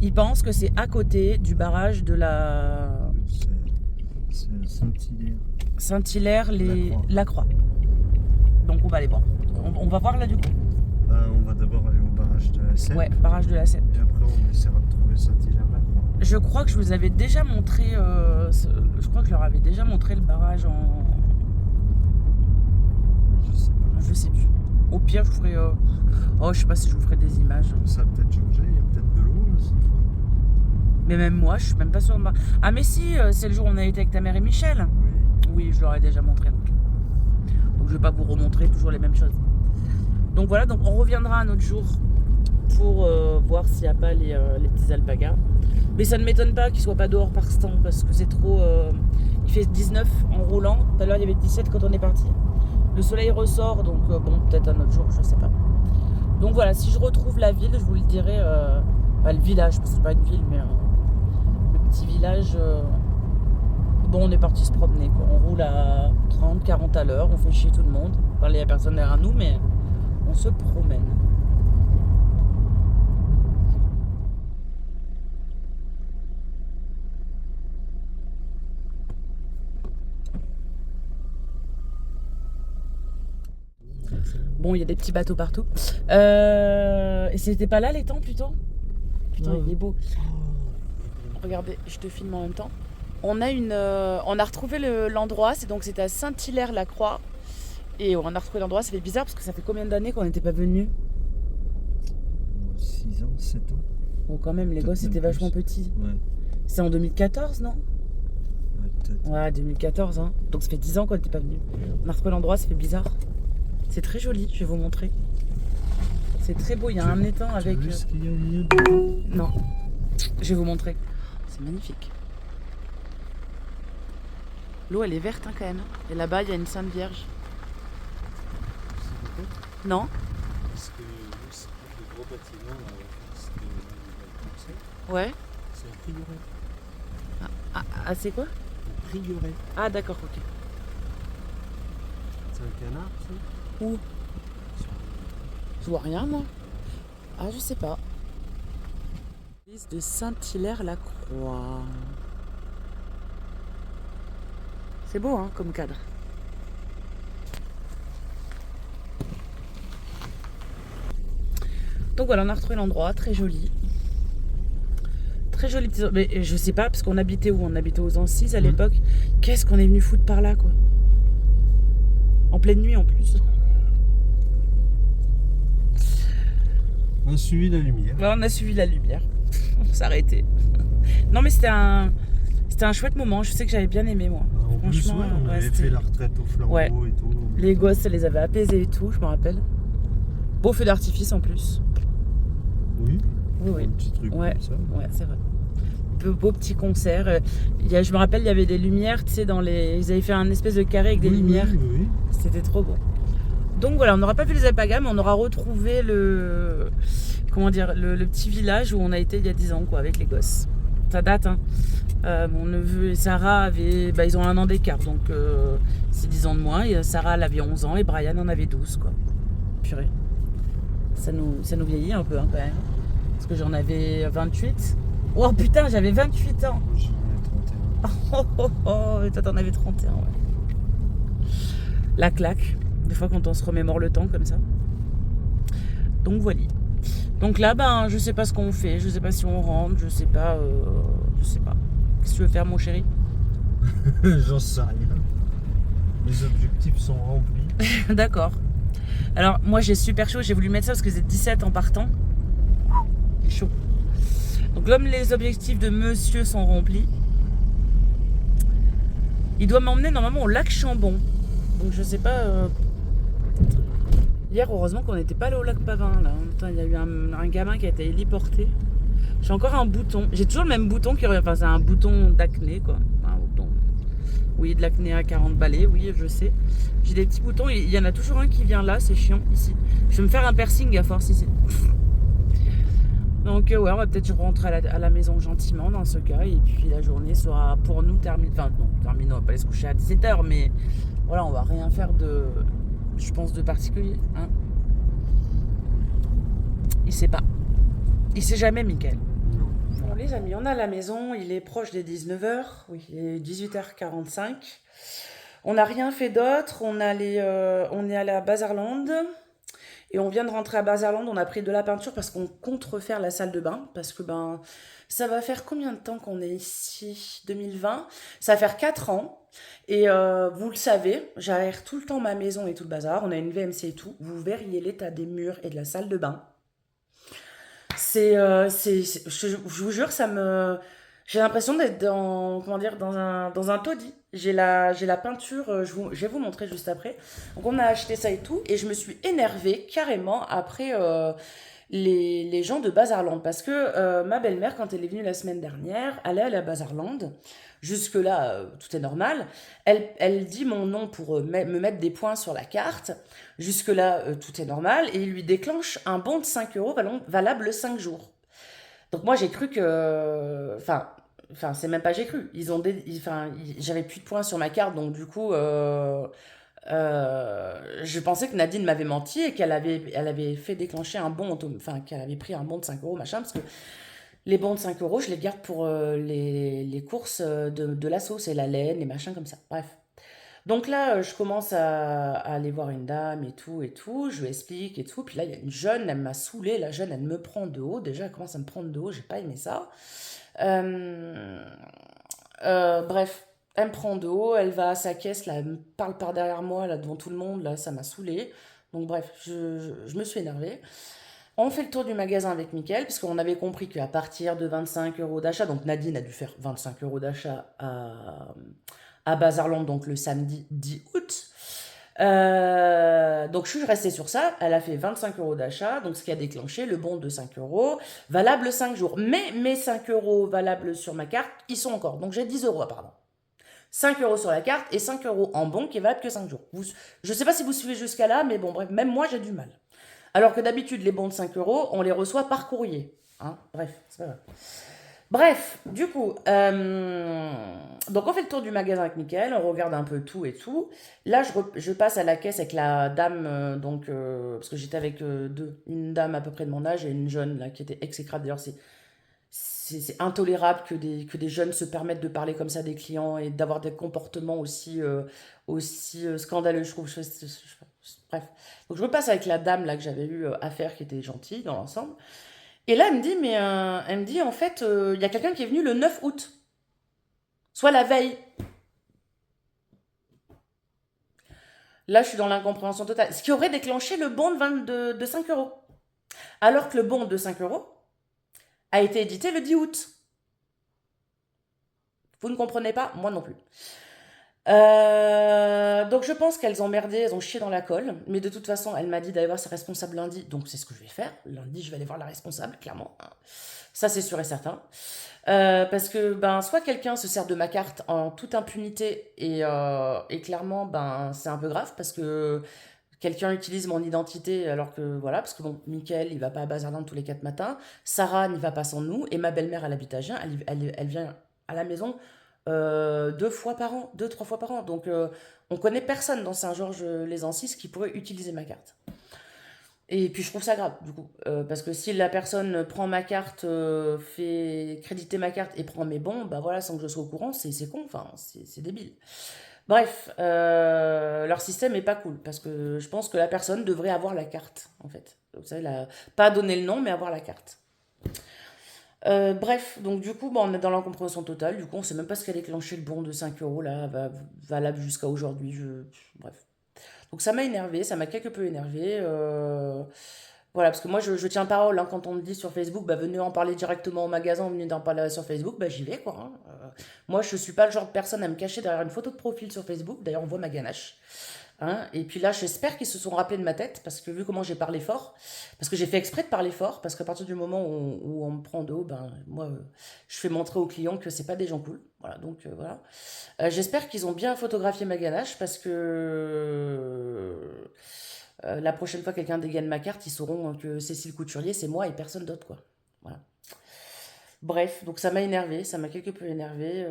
Il pense que c'est à côté du barrage de la... C'est Saint-Hilaire. Saint-Hilaire, la Croix. Donc, on va aller voir. On va voir là, du coup. On va d'abord aller au barrage de la Cep. Ouais, barrage de la Cep. Et après, on essaiera de trouver Saint-Hilaire-la-Croix. Je crois que je vous avais déjà montré... je crois que je leur avais déjà montré le barrage en... Je sais plus. Au pire, je vous ferai... je sais pas si je vous ferai des images. Ça a peut-être changé, il y a peut-être de l'eau cette fois. Mais même moi, je suis même pas sûre. Ah mais si, c'est le jour où on a été avec ta mère et Michel. Oui, je leur ai déjà montré. Donc je vais pas vous remontrer toujours les mêmes choses. Donc voilà, donc on reviendra un autre jour pour voir s'il n'y a pas les petits alpagas. Mais ça ne m'étonne pas qu'ils soient pas dehors par ce temps parce que c'est trop... il fait 19 en roulant. Tout à l'heure, il y avait 17 quand on est parti. Le soleil ressort, donc peut-être un autre jour, je sais pas. Donc voilà, si je retrouve la ville, je vous le dirai. Le village, parce que c'est pas une ville, mais le petit village. On est parti se promener, quoi. On roule à 30, 40 à l'heure, on fait chier tout le monde. Enfin, il n'y a personne derrière nous, mais on se promène. Bon, il y a des petits bateaux partout. Et c'était pas là l'étang plutôt? Putain, il est beau. Regardez, je te filme en même temps. On a retrouvé l'endroit, c'était à Saint-Hilaire-la-Croix. Et on a retrouvé l'endroit, ça fait bizarre parce que ça fait combien d'années qu'on n'était pas venus? 6 ans, 7 ans. Bon, quand même, les gosses étaient vachement petits. Ouais. C'est en 2014, non? Ouais, peut-être. Ouais, 2014, hein. Donc ça fait 10 ans qu'on n'était pas venus. On a retrouvé l'endroit, ça fait bizarre. C'est très joli, je vais vous montrer. C'est très beau, il y a un étang avec... Tu as vu ce qu'il y a au milieu de... Non, je vais vous montrer. C'est magnifique. L'eau, elle est verte hein, quand même. Et là-bas, il y a une Sainte Vierge. Non? Parce que le gros bâtiment, c'était le concert. Ouais. C'est un prieuré. Ah, c'est quoi? Un prieuré. Ah, d'accord, ok. C'est un canard, ça? Où? Je vois rien, moi. Ah, je sais pas. L'église de Saint-Hilaire-la-Croix. C'est beau, hein, comme cadre. Donc voilà, on a retrouvé l'endroit, très joli. Très joli petit... Mais je sais pas, parce qu'on habitait où? On habitait aux Ancises à l'époque. Qu'est-ce qu'on est venu foutre par là, quoi? En pleine nuit, en plus. On a suivi la lumière. Ouais, on a suivi la lumière. On s'est arrêté. Non, mais c'était un chouette moment. Je sais que j'avais bien aimé, moi. En plus, Franchement, on avait fait la retraite au flambeau Ouais. et tout. Les gosses, ça les avait apaisés et tout, je me rappelle. Beau feu d'artifice en plus. Oui. Oui, Un oui. petit truc Ouais, comme ça. ouais, c'est vrai. Beau petit concert. Je me rappelle, il y avait des lumières, tu sais, ils avaient fait un espèce de carré avec des Oui, lumières. oui, oui, oui. C'était trop beau. Donc voilà, on n'aura pas vu les alpagas, mais on aura retrouvé comment dire, le petit village où on a été il y a 10 ans, quoi, avec les gosses. Ça date, hein. Mon neveu et Sarah ils ont un an d'écart, donc c'est 10 ans de moins. Et Sarah, elle avait 11 ans et Brian en avait 12, quoi. Purée. Ça nous vieillit un peu, hein, quand même. Parce que j'en avais 28. Oh putain, j'avais 28 ans. J'en ai 31. Oh oh oh, et toi t'en avais 31, ouais. La claque. Des fois quand on se remémore le temps comme ça. Donc voilà. Donc là, ben, je sais pas ce qu'on fait, je sais pas si on rentre, je sais pas. Je sais pas. Qu'est-ce que tu veux faire, mon chéri? J'en sais rien. Les objectifs sont remplis. D'accord. Alors, moi j'ai super chaud, j'ai voulu mettre ça parce que c'est 17 en partant. J'ai chaud. Donc, comme les objectifs de monsieur sont remplis, il doit m'emmener normalement au lac Chambon. Donc, je sais pas. Hier, heureusement qu'on n'était pas allé au lac Pavin. Là. Attends, il y a eu un gamin qui a été héliporté. J'ai encore un bouton. J'ai toujours le même bouton qui revient. Enfin, c'est un bouton d'acné, quoi. Un bouton. Oui, de l'acné à 40 balais, oui, je sais. J'ai des petits boutons. Il y en a toujours un qui vient là, c'est chiant, ici. Je vais me faire un piercing à force ici. Donc, ouais, on va peut-être rentrer à la maison gentiment dans ce cas. Et puis, la journée sera pour nous terminée. Enfin, non, terminée, on va pas aller se coucher à 17h, mais voilà, on va rien faire je pense, de particulier. Hein. Il sait pas. Il sait jamais, Mickaël. Non. Bon, les amis, on a la maison. Il est proche des 19h. Oui, il est 18h45. On n'a rien fait d'autre. On est allé à Bazarland. Et on vient de rentrer à Bazarland. On a pris de la peinture parce qu'on compte refaire la salle de bain. Parce que ça va faire combien de temps qu'on est ici? 2020. Ça va faire 4 ans. Et vous le savez, j'aère tout le temps ma maison et tout le bazar. On a une VMC et tout. Vous verriez l'état des murs et de la salle de bain. Je vous jure, j'ai l'impression d'être comment dire, dans un taudis. J'ai la peinture, je vais vous montrer juste après. Donc on a acheté ça et tout, et je me suis énervée carrément après les gens de Bazarland, parce que ma belle-mère, quand elle est venue la semaine dernière, elle est allée à Bazarland. Jusque-là, tout est normal. Elle dit mon nom pour me mettre des points sur la carte. Jusque-là, tout est normal. Et il lui déclenche un bon de 5 euros valable 5 jours. Donc moi, j'ai cru que... Enfin, c'est même pas j'ai cru. J'avais plus de points sur ma carte, donc du coup, je pensais que Nadine m'avait menti et elle avait fait déclencher un bon, enfin, qu'elle avait pris un bon de 5 euros, machin, parce que les bons de 5 euros, je les garde pour les courses de la sauce et la laine, les machins comme ça. Bref. Donc là, je commence à aller voir une dame et tout et tout. Je lui explique et tout. Puis là, il y a une jeune, elle m'a saoulée. La jeune, elle me prend de haut. Déjà, elle commence à me prendre de haut. J'ai pas aimé ça. Euh, bref, elle me prend de haut. Elle va à sa caisse. Là, elle me parle par derrière moi, là, devant tout le monde. Là, ça m'a saoulée. Donc bref, je me suis énervée. On fait le tour du magasin avec Mickaël, parce qu'on avait compris qu'à partir de 25 euros d'achat, donc Nadine a dû faire 25 euros d'achat à Bazarland, donc le samedi 10 août. Donc je suis restée sur ça. Elle a fait 25 euros d'achat, donc ce qui a déclenché le bon de 5 euros, valable 5 jours. Mais mes 5 euros valables sur ma carte, ils sont encore. Donc j'ai 10 euros apparemment. 5 euros sur la carte et 5 euros en bon qui est valable que 5 jours. Je ne sais pas si vous suivez jusqu'à là, mais bon, bref, même moi j'ai du mal. Alors que d'habitude, les bons de 5 euros, on les reçoit par courrier. Hein. Bref, c'est pas grave. Bref, du coup, donc on fait le tour du magasin avec Mickaël, on regarde un peu tout et tout. Là, je passe à la caisse avec la dame, parce que j'étais avec une dame à peu près de mon âge et une jeune là, qui était exécrable. D'ailleurs, c'est intolérable que des jeunes se permettent de parler comme ça des clients et d'avoir des comportements aussi scandaleux, je trouve. Bref. Donc je repasse avec la dame là que j'avais eu affaire, qui était gentille dans l'ensemble. Et là, elle me dit en fait, il y a quelqu'un qui est venu le 9 août, soit la veille. Là, je suis dans l'incompréhension totale. Ce qui aurait déclenché le bon de 5 euros. Alors que le bon de 5 euros a été édité le 10 août. Vous ne comprenez pas? Moi non plus. Donc je pense qu'elles ont merdé, elles ont chié dans la colle. Mais de toute façon, elle m'a dit d'aller voir sa responsable lundi. Donc c'est ce que je vais faire. Lundi, je vais aller voir la responsable, clairement. Ça, c'est sûr et certain. Parce que ben, soit quelqu'un se sert de ma carte en toute impunité et clairement, ben, c'est un peu grave parce que quelqu'un utilise mon identité alors que voilà, parce que bon, Mickaël, il va pas à Bazardin tous les 4 matins. Sarah n'y va pas sans nous. Et ma belle-mère, elle habite à Agen. Elle vient à la maison 2 fois par an, 2, 3 fois par an. Donc, on connaît personne dans Saint-Georges-les-Ancis qui pourrait utiliser ma carte. Et puis, je trouve ça grave, du coup. Parce que si la personne prend ma carte, fait créditer ma carte et prend mes bons, bah voilà, sans que je sois au courant, c'est con, enfin, c'est débile. Bref, leur système est pas cool parce que je pense que la personne devrait avoir la carte, en fait. Vous savez, pas donner le nom, mais avoir la carte. Bref, donc du coup, bah, on est dans l'incompréhension totale. Du coup, on sait même pas ce qu'elle a déclenché le bon de 5 euros là, valable jusqu'à aujourd'hui. Bref. Donc ça m'a énervé, ça m'a quelque peu énervé. Voilà, parce que moi je tiens parole hein, quand on me dit sur Facebook, bah venez en parler directement au magasin, venez en parler sur Facebook, bah j'y vais quoi. Hein. Moi je suis pas le genre de personne à me cacher derrière une photo de profil sur Facebook, d'ailleurs on voit ma ganache. Hein. Et puis là j'espère qu'ils se sont rappelés de ma tête, parce que vu comment j'ai parlé fort, parce que j'ai fait exprès de parler fort, parce qu'à partir du moment où on me prend de haut, ben moi je fais montrer aux clients que c'est pas des gens cool. Voilà, donc voilà. J'espère qu'ils ont bien photographié ma ganache parce que la prochaine fois que quelqu'un dégaine ma carte, ils sauront que Cécile Couturier, c'est moi et personne d'autre, quoi. Voilà. Bref, donc ça m'a énervé, ça m'a quelque peu énervé,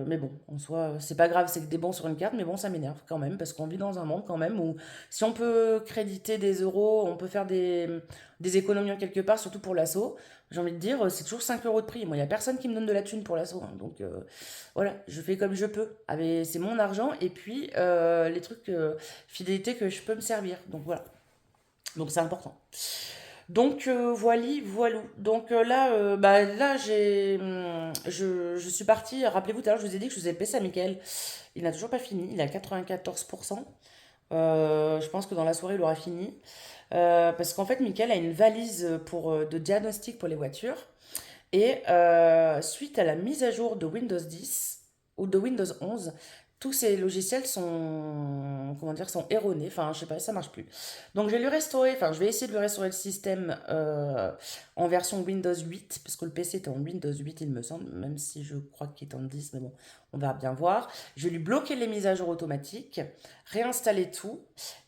mais bon, en soi, c'est pas grave, c'est que des bons sur une carte, mais bon, ça m'énerve quand même, parce qu'on vit dans un monde quand même où si on peut créditer des euros, on peut faire des économies en quelque part, surtout pour l'assaut. J'ai envie de dire, c'est toujours 5 euros de prix. Moi, il n'y a personne qui me donne de la thune pour l'assaut, hein, donc voilà, je fais comme je peux. C'est mon argent, et puis les trucs fidélité que je peux me servir, donc voilà. Donc c'est important. Donc voilou. Donc là je suis partie. Rappelez-vous tout à l'heure, je vous ai dit que je faisais le PC à Michael. Il n'a toujours pas fini. Il est à 94%. Je pense que dans la soirée, il aura fini. Parce qu'en fait, Michael a une valise de diagnostic pour les voitures. Et suite à la mise à jour de Windows 10 ou de Windows 11, tous ces logiciels sont, comment dire, sont erronés. Enfin, je sais pas, ça marche plus. Donc, je vais lui restaurer, enfin, je vais essayer de lui restaurer le système en version Windows 8, parce que le PC est en Windows 8, il me semble, même si je crois qu'il est en 10, mais bon, on va bien voir. Je vais lui bloquer les mises à jour automatiques, réinstaller tout,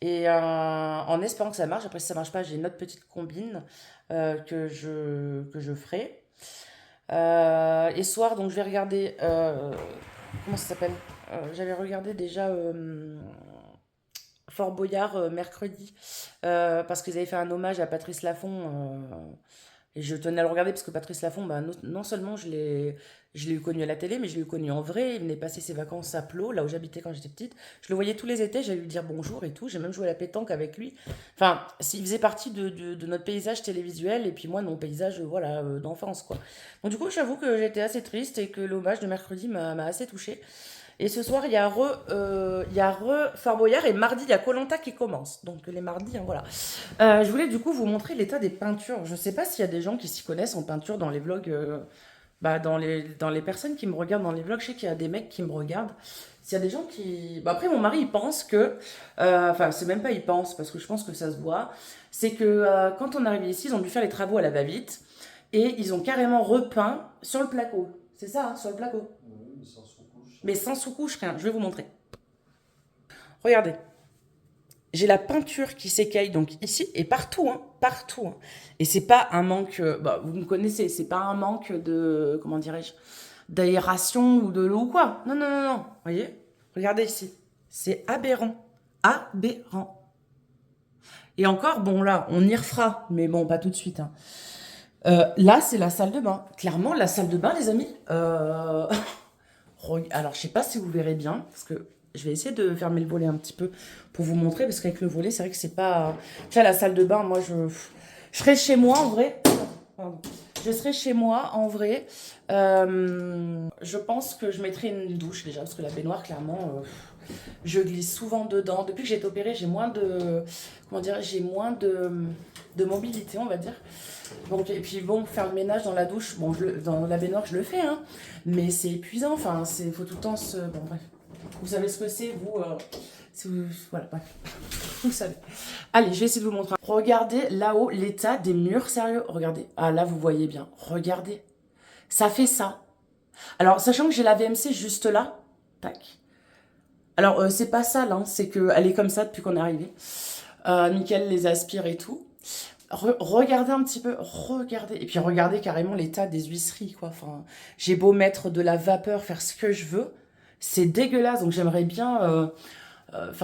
et en espérant que ça marche. Après, si ça marche pas, j'ai une autre petite combine que je ferai. Et soir, donc je vais regarder. Comment ça s'appelle J'avais regardé déjà Fort Boyard mercredi parce qu'ils avaient fait un hommage à Patrice Laffont. Et je tenais à le regarder parce que Patrice Laffont, bah, non seulement je l'ai eu connu à la télé, mais je l'ai eu connu en vrai. Il venait passer ses vacances à Plot, là où j'habitais quand j'étais petite. Je le voyais tous les étés, j'allais lui dire bonjour et tout. J'ai même joué à la pétanque avec lui. Enfin, il faisait partie de notre paysage télévisuel et puis moi, de mon paysage voilà, d'enfance, quoi. Donc du coup, j'avoue que j'étais assez triste et que l'hommage de mercredi m'a assez touchée. Et ce soir, il y a Fort Boyard et mardi, il y a koh qui commence. Donc les mardis, hein, voilà. Je voulais du coup vous montrer l'état des peintures. Je sais pas s'il y a des gens qui s'y connaissent en peinture dans les vlogs, dans les personnes qui me regardent dans les vlogs. Je sais qu'il y a des mecs qui me regardent. S'il y a des gens qui... Bah, après, mon mari, il pense que... Enfin, c'est même pas il pense, parce que je pense que ça se voit. C'est que quand on est arrivé ici, ils ont dû faire les travaux à la va-vite. Et ils ont carrément repeint sur le placo. C'est ça, hein, sur le placo. Oui, mais sans sous-couche. Mais sans sous-couche, rien. Je vais vous montrer. Regardez. J'ai la peinture qui s'écaille donc ici et partout, hein, partout. Hein. Et c'est pas un manque, vous me connaissez, c'est pas un manque de, comment dirais-je, d'aération ou de l'eau ou quoi. Non, non, non, non. Vous voyez? Regardez ici. C'est aberrant. Aberrant. Et encore, bon là, on y refera, mais bon, pas tout de suite. Hein. Là, c'est la salle de bain. Clairement, la salle de bain, les amis. Alors, je sais pas si vous verrez bien, parce que je vais essayer de fermer le volet un petit peu pour vous montrer, parce qu'avec le volet, c'est vrai que c'est pas... Tiens, la salle de bain, moi, je serai chez moi, en vrai. Pardon. Je serai chez moi, en vrai. Je pense que je mettrai une douche, déjà, parce que la baignoire, clairement, je glisse souvent dedans. Depuis que j'ai été opérée, j'ai moins de... Comment dire? J'ai moins de mobilité, on va dire. Donc, et puis bon, faire le ménage dans la douche, bon, dans la baignoire, je le fais, hein, mais c'est épuisant, enfin, faut tout le temps se... Bon, bref. Vous savez ce que c'est, vous, voilà, bref. Vous savez. Allez, je vais essayer de vous montrer. Regardez là-haut l'état des murs, sérieux. Regardez. Ah, là, vous voyez bien. Regardez. Ça fait ça. Alors, sachant que j'ai la VMC juste là. Tac. Alors, c'est pas sale, hein. C'est qu'elle est comme ça depuis qu'on est arrivé. Mickaël les aspire et tout. Regardez un petit peu, regardez. Et puis regardez carrément l'état des huisseries, quoi. Enfin, j'ai beau mettre de la vapeur, faire ce que je veux. C'est dégueulasse, donc j'aimerais bien...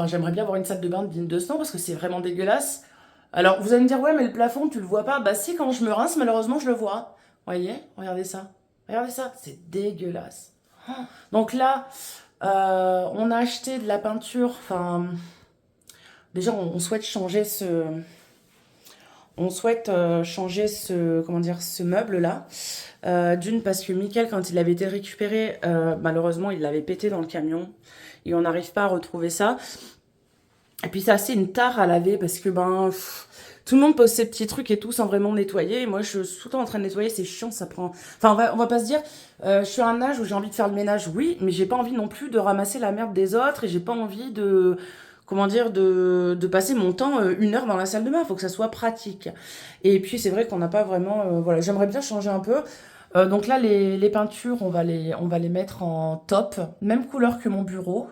j'aimerais bien avoir une salle de bain digne de ce nom, parce que c'est vraiment dégueulasse. Alors, vous allez me dire, ouais, mais le plafond, tu le vois pas. Bah si, quand je me rince, malheureusement, je le vois. Voyez, regardez ça. Regardez ça, c'est dégueulasse. Oh. Donc là, on a acheté de la peinture, enfin... Déjà, on souhaite changer ce... On souhaite changer ce, comment dire, ce meuble-là. D'une, parce que Mickaël, quand il avait été récupéré, malheureusement, il l'avait pété dans le camion. Et on n'arrive pas à retrouver ça. Et puis, c'est assez une tare à laver, parce que, tout le monde pose ses petits trucs et tout, sans vraiment nettoyer. Et moi, je suis tout le temps en train de nettoyer, c'est chiant, ça prend... Enfin, on va pas se dire, je suis à un âge où j'ai envie de faire le ménage, oui, mais j'ai pas envie non plus de ramasser la merde des autres, et j'ai pas envie de... Comment dire, de passer mon temps 1 heure dans la salle de bain. Il faut que ça soit pratique. Et puis, c'est vrai qu'on n'a pas vraiment... voilà, j'aimerais bien changer un peu. Donc là, les peintures, on va les mettre en top. Même couleur que mon bureau.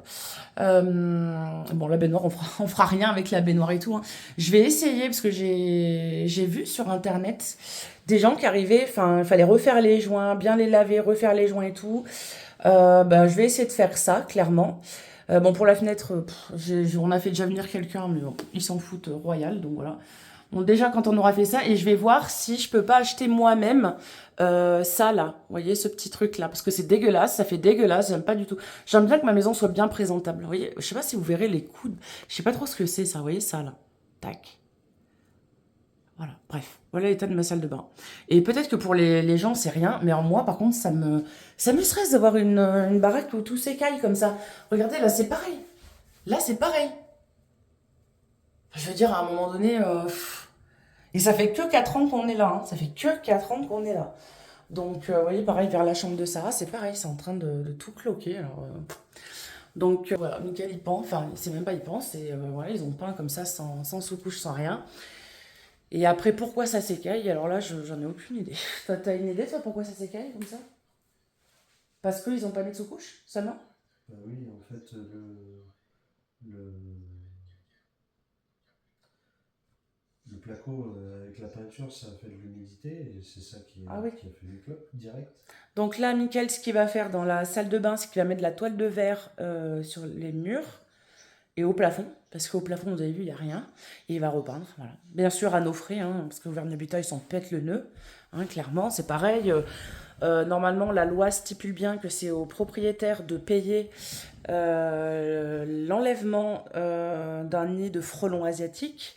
Bon, la baignoire, on fera rien avec la baignoire et tout. Hein. Je vais essayer, parce que j'ai vu sur Internet des gens qui arrivaient... Enfin, il fallait refaire les joints, bien les laver, refaire les joints et tout. Je vais essayer de faire ça, clairement. Bon, pour la fenêtre, on a fait déjà venir quelqu'un, mais bon, ils s'en foutent royal, donc voilà. Bon, déjà, quand on aura fait ça, et je vais voir si je peux pas acheter moi-même ça, là. Vous voyez, ce petit truc-là, parce que c'est dégueulasse, ça fait dégueulasse, j'aime pas du tout. J'aime bien que ma maison soit bien présentable. Vous voyez, je sais pas si vous verrez les coudes, je sais pas trop ce que c'est, ça, vous voyez, ça, là. Tac. Voilà, bref, voilà l'état de ma salle de bain. Et peut-être que pour les gens, c'est rien, mais en moi, par contre, ça me stresse d'avoir une baraque où tout s'écaille comme ça. Regardez, là, c'est pareil. Là, c'est pareil. Je veux dire, à un moment donné... Et ça fait que 4 ans qu'on est là, hein. Ça fait que 4 ans qu'on est là. Donc, vous voyez, pareil, vers la chambre de Sarah, c'est pareil, c'est en train de tout cloquer. Alors, donc, voilà, Mickaël, il pense, enfin, c'est même pas, il pense, et voilà, ils ont peint comme ça, sans sous-couche, sans rien. Et après, pourquoi ça s'écaille? Alors là, j'en ai aucune idée. T'as une idée, toi, pourquoi ça s'écaille comme ça? Parce qu'ils ont pas mis de sous-couche seulement? Bah oui, en fait, le, le placo avec la peinture, ça fait de l'humidité et c'est ça Ah oui. qui a fait du cloque direct. Donc là, Mickaël, ce qu'il va faire dans la salle de bain, c'est qu'il va mettre de la toile de verre sur les murs et au plafond. Parce qu'au plafond, vous avez vu, il n'y a rien. Et il va repeindre, voilà. Bien sûr, à nos frais, hein, parce que Auvergne Habitat, ils s'en pètent le nœud. Hein, clairement, c'est pareil. Normalement, la loi stipule bien que c'est au propriétaire de payer l'enlèvement d'un nid de frelons asiatiques.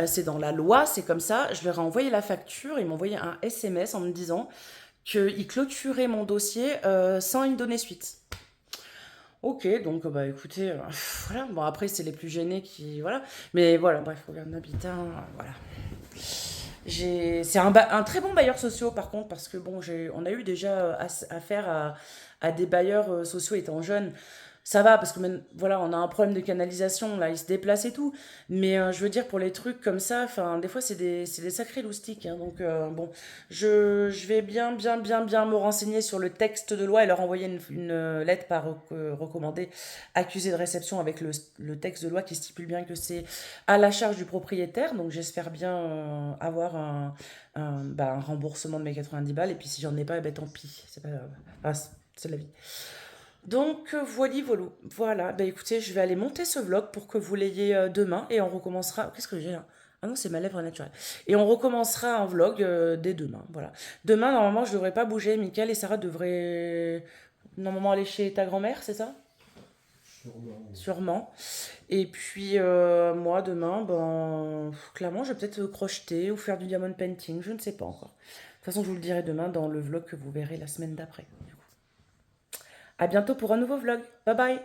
C'est dans la loi, c'est comme ça. Je leur ai envoyé la facture, ils m'ont envoyé un SMS en me disant qu'ils clôturaient mon dossier sans y donner suite. Ok, donc écoutez, voilà. Bon, après, c'est les plus gênés qui. Voilà. Mais voilà, bref, regarde Habitat, voilà. C'est un très bon bailleur social par contre, parce que bon, on a eu déjà affaire à des bailleurs sociaux étant jeunes. Ça va, parce que même, voilà, on a un problème de canalisation, là, ils se déplacent et tout. Mais je veux dire, pour les trucs comme ça, enfin, des fois, c'est des sacrés loustiques. Hein. Donc, bon, je vais bien me renseigner sur le texte de loi et leur envoyer une lettre par recommandée, accusée de réception avec le texte de loi qui stipule bien que c'est à la charge du propriétaire. Donc, j'espère bien avoir un remboursement de mes 90 balles. Et puis, si j'en ai pas, eh ben, tant pis. C'est pas grave. Enfin, c'est la vie. Donc voilà, bah écoutez, je vais aller monter ce vlog pour que vous l'ayez demain et on recommencera. Qu'est-ce que j'ai là? Ah non, c'est ma lèvre naturelle. Et on recommencera un vlog dès demain, voilà. Demain, normalement, je devrais pas bouger. Mickaël et Sarah devraient normalement aller chez ta grand-mère, c'est ça? Sûrement. Sûrement. Et puis moi, demain, clairement, je vais peut-être crocheter ou faire du diamond painting, je ne sais pas encore. De toute façon, je vous le dirai demain dans le vlog que vous verrez la semaine d'après. À bientôt pour un nouveau vlog. Bye bye.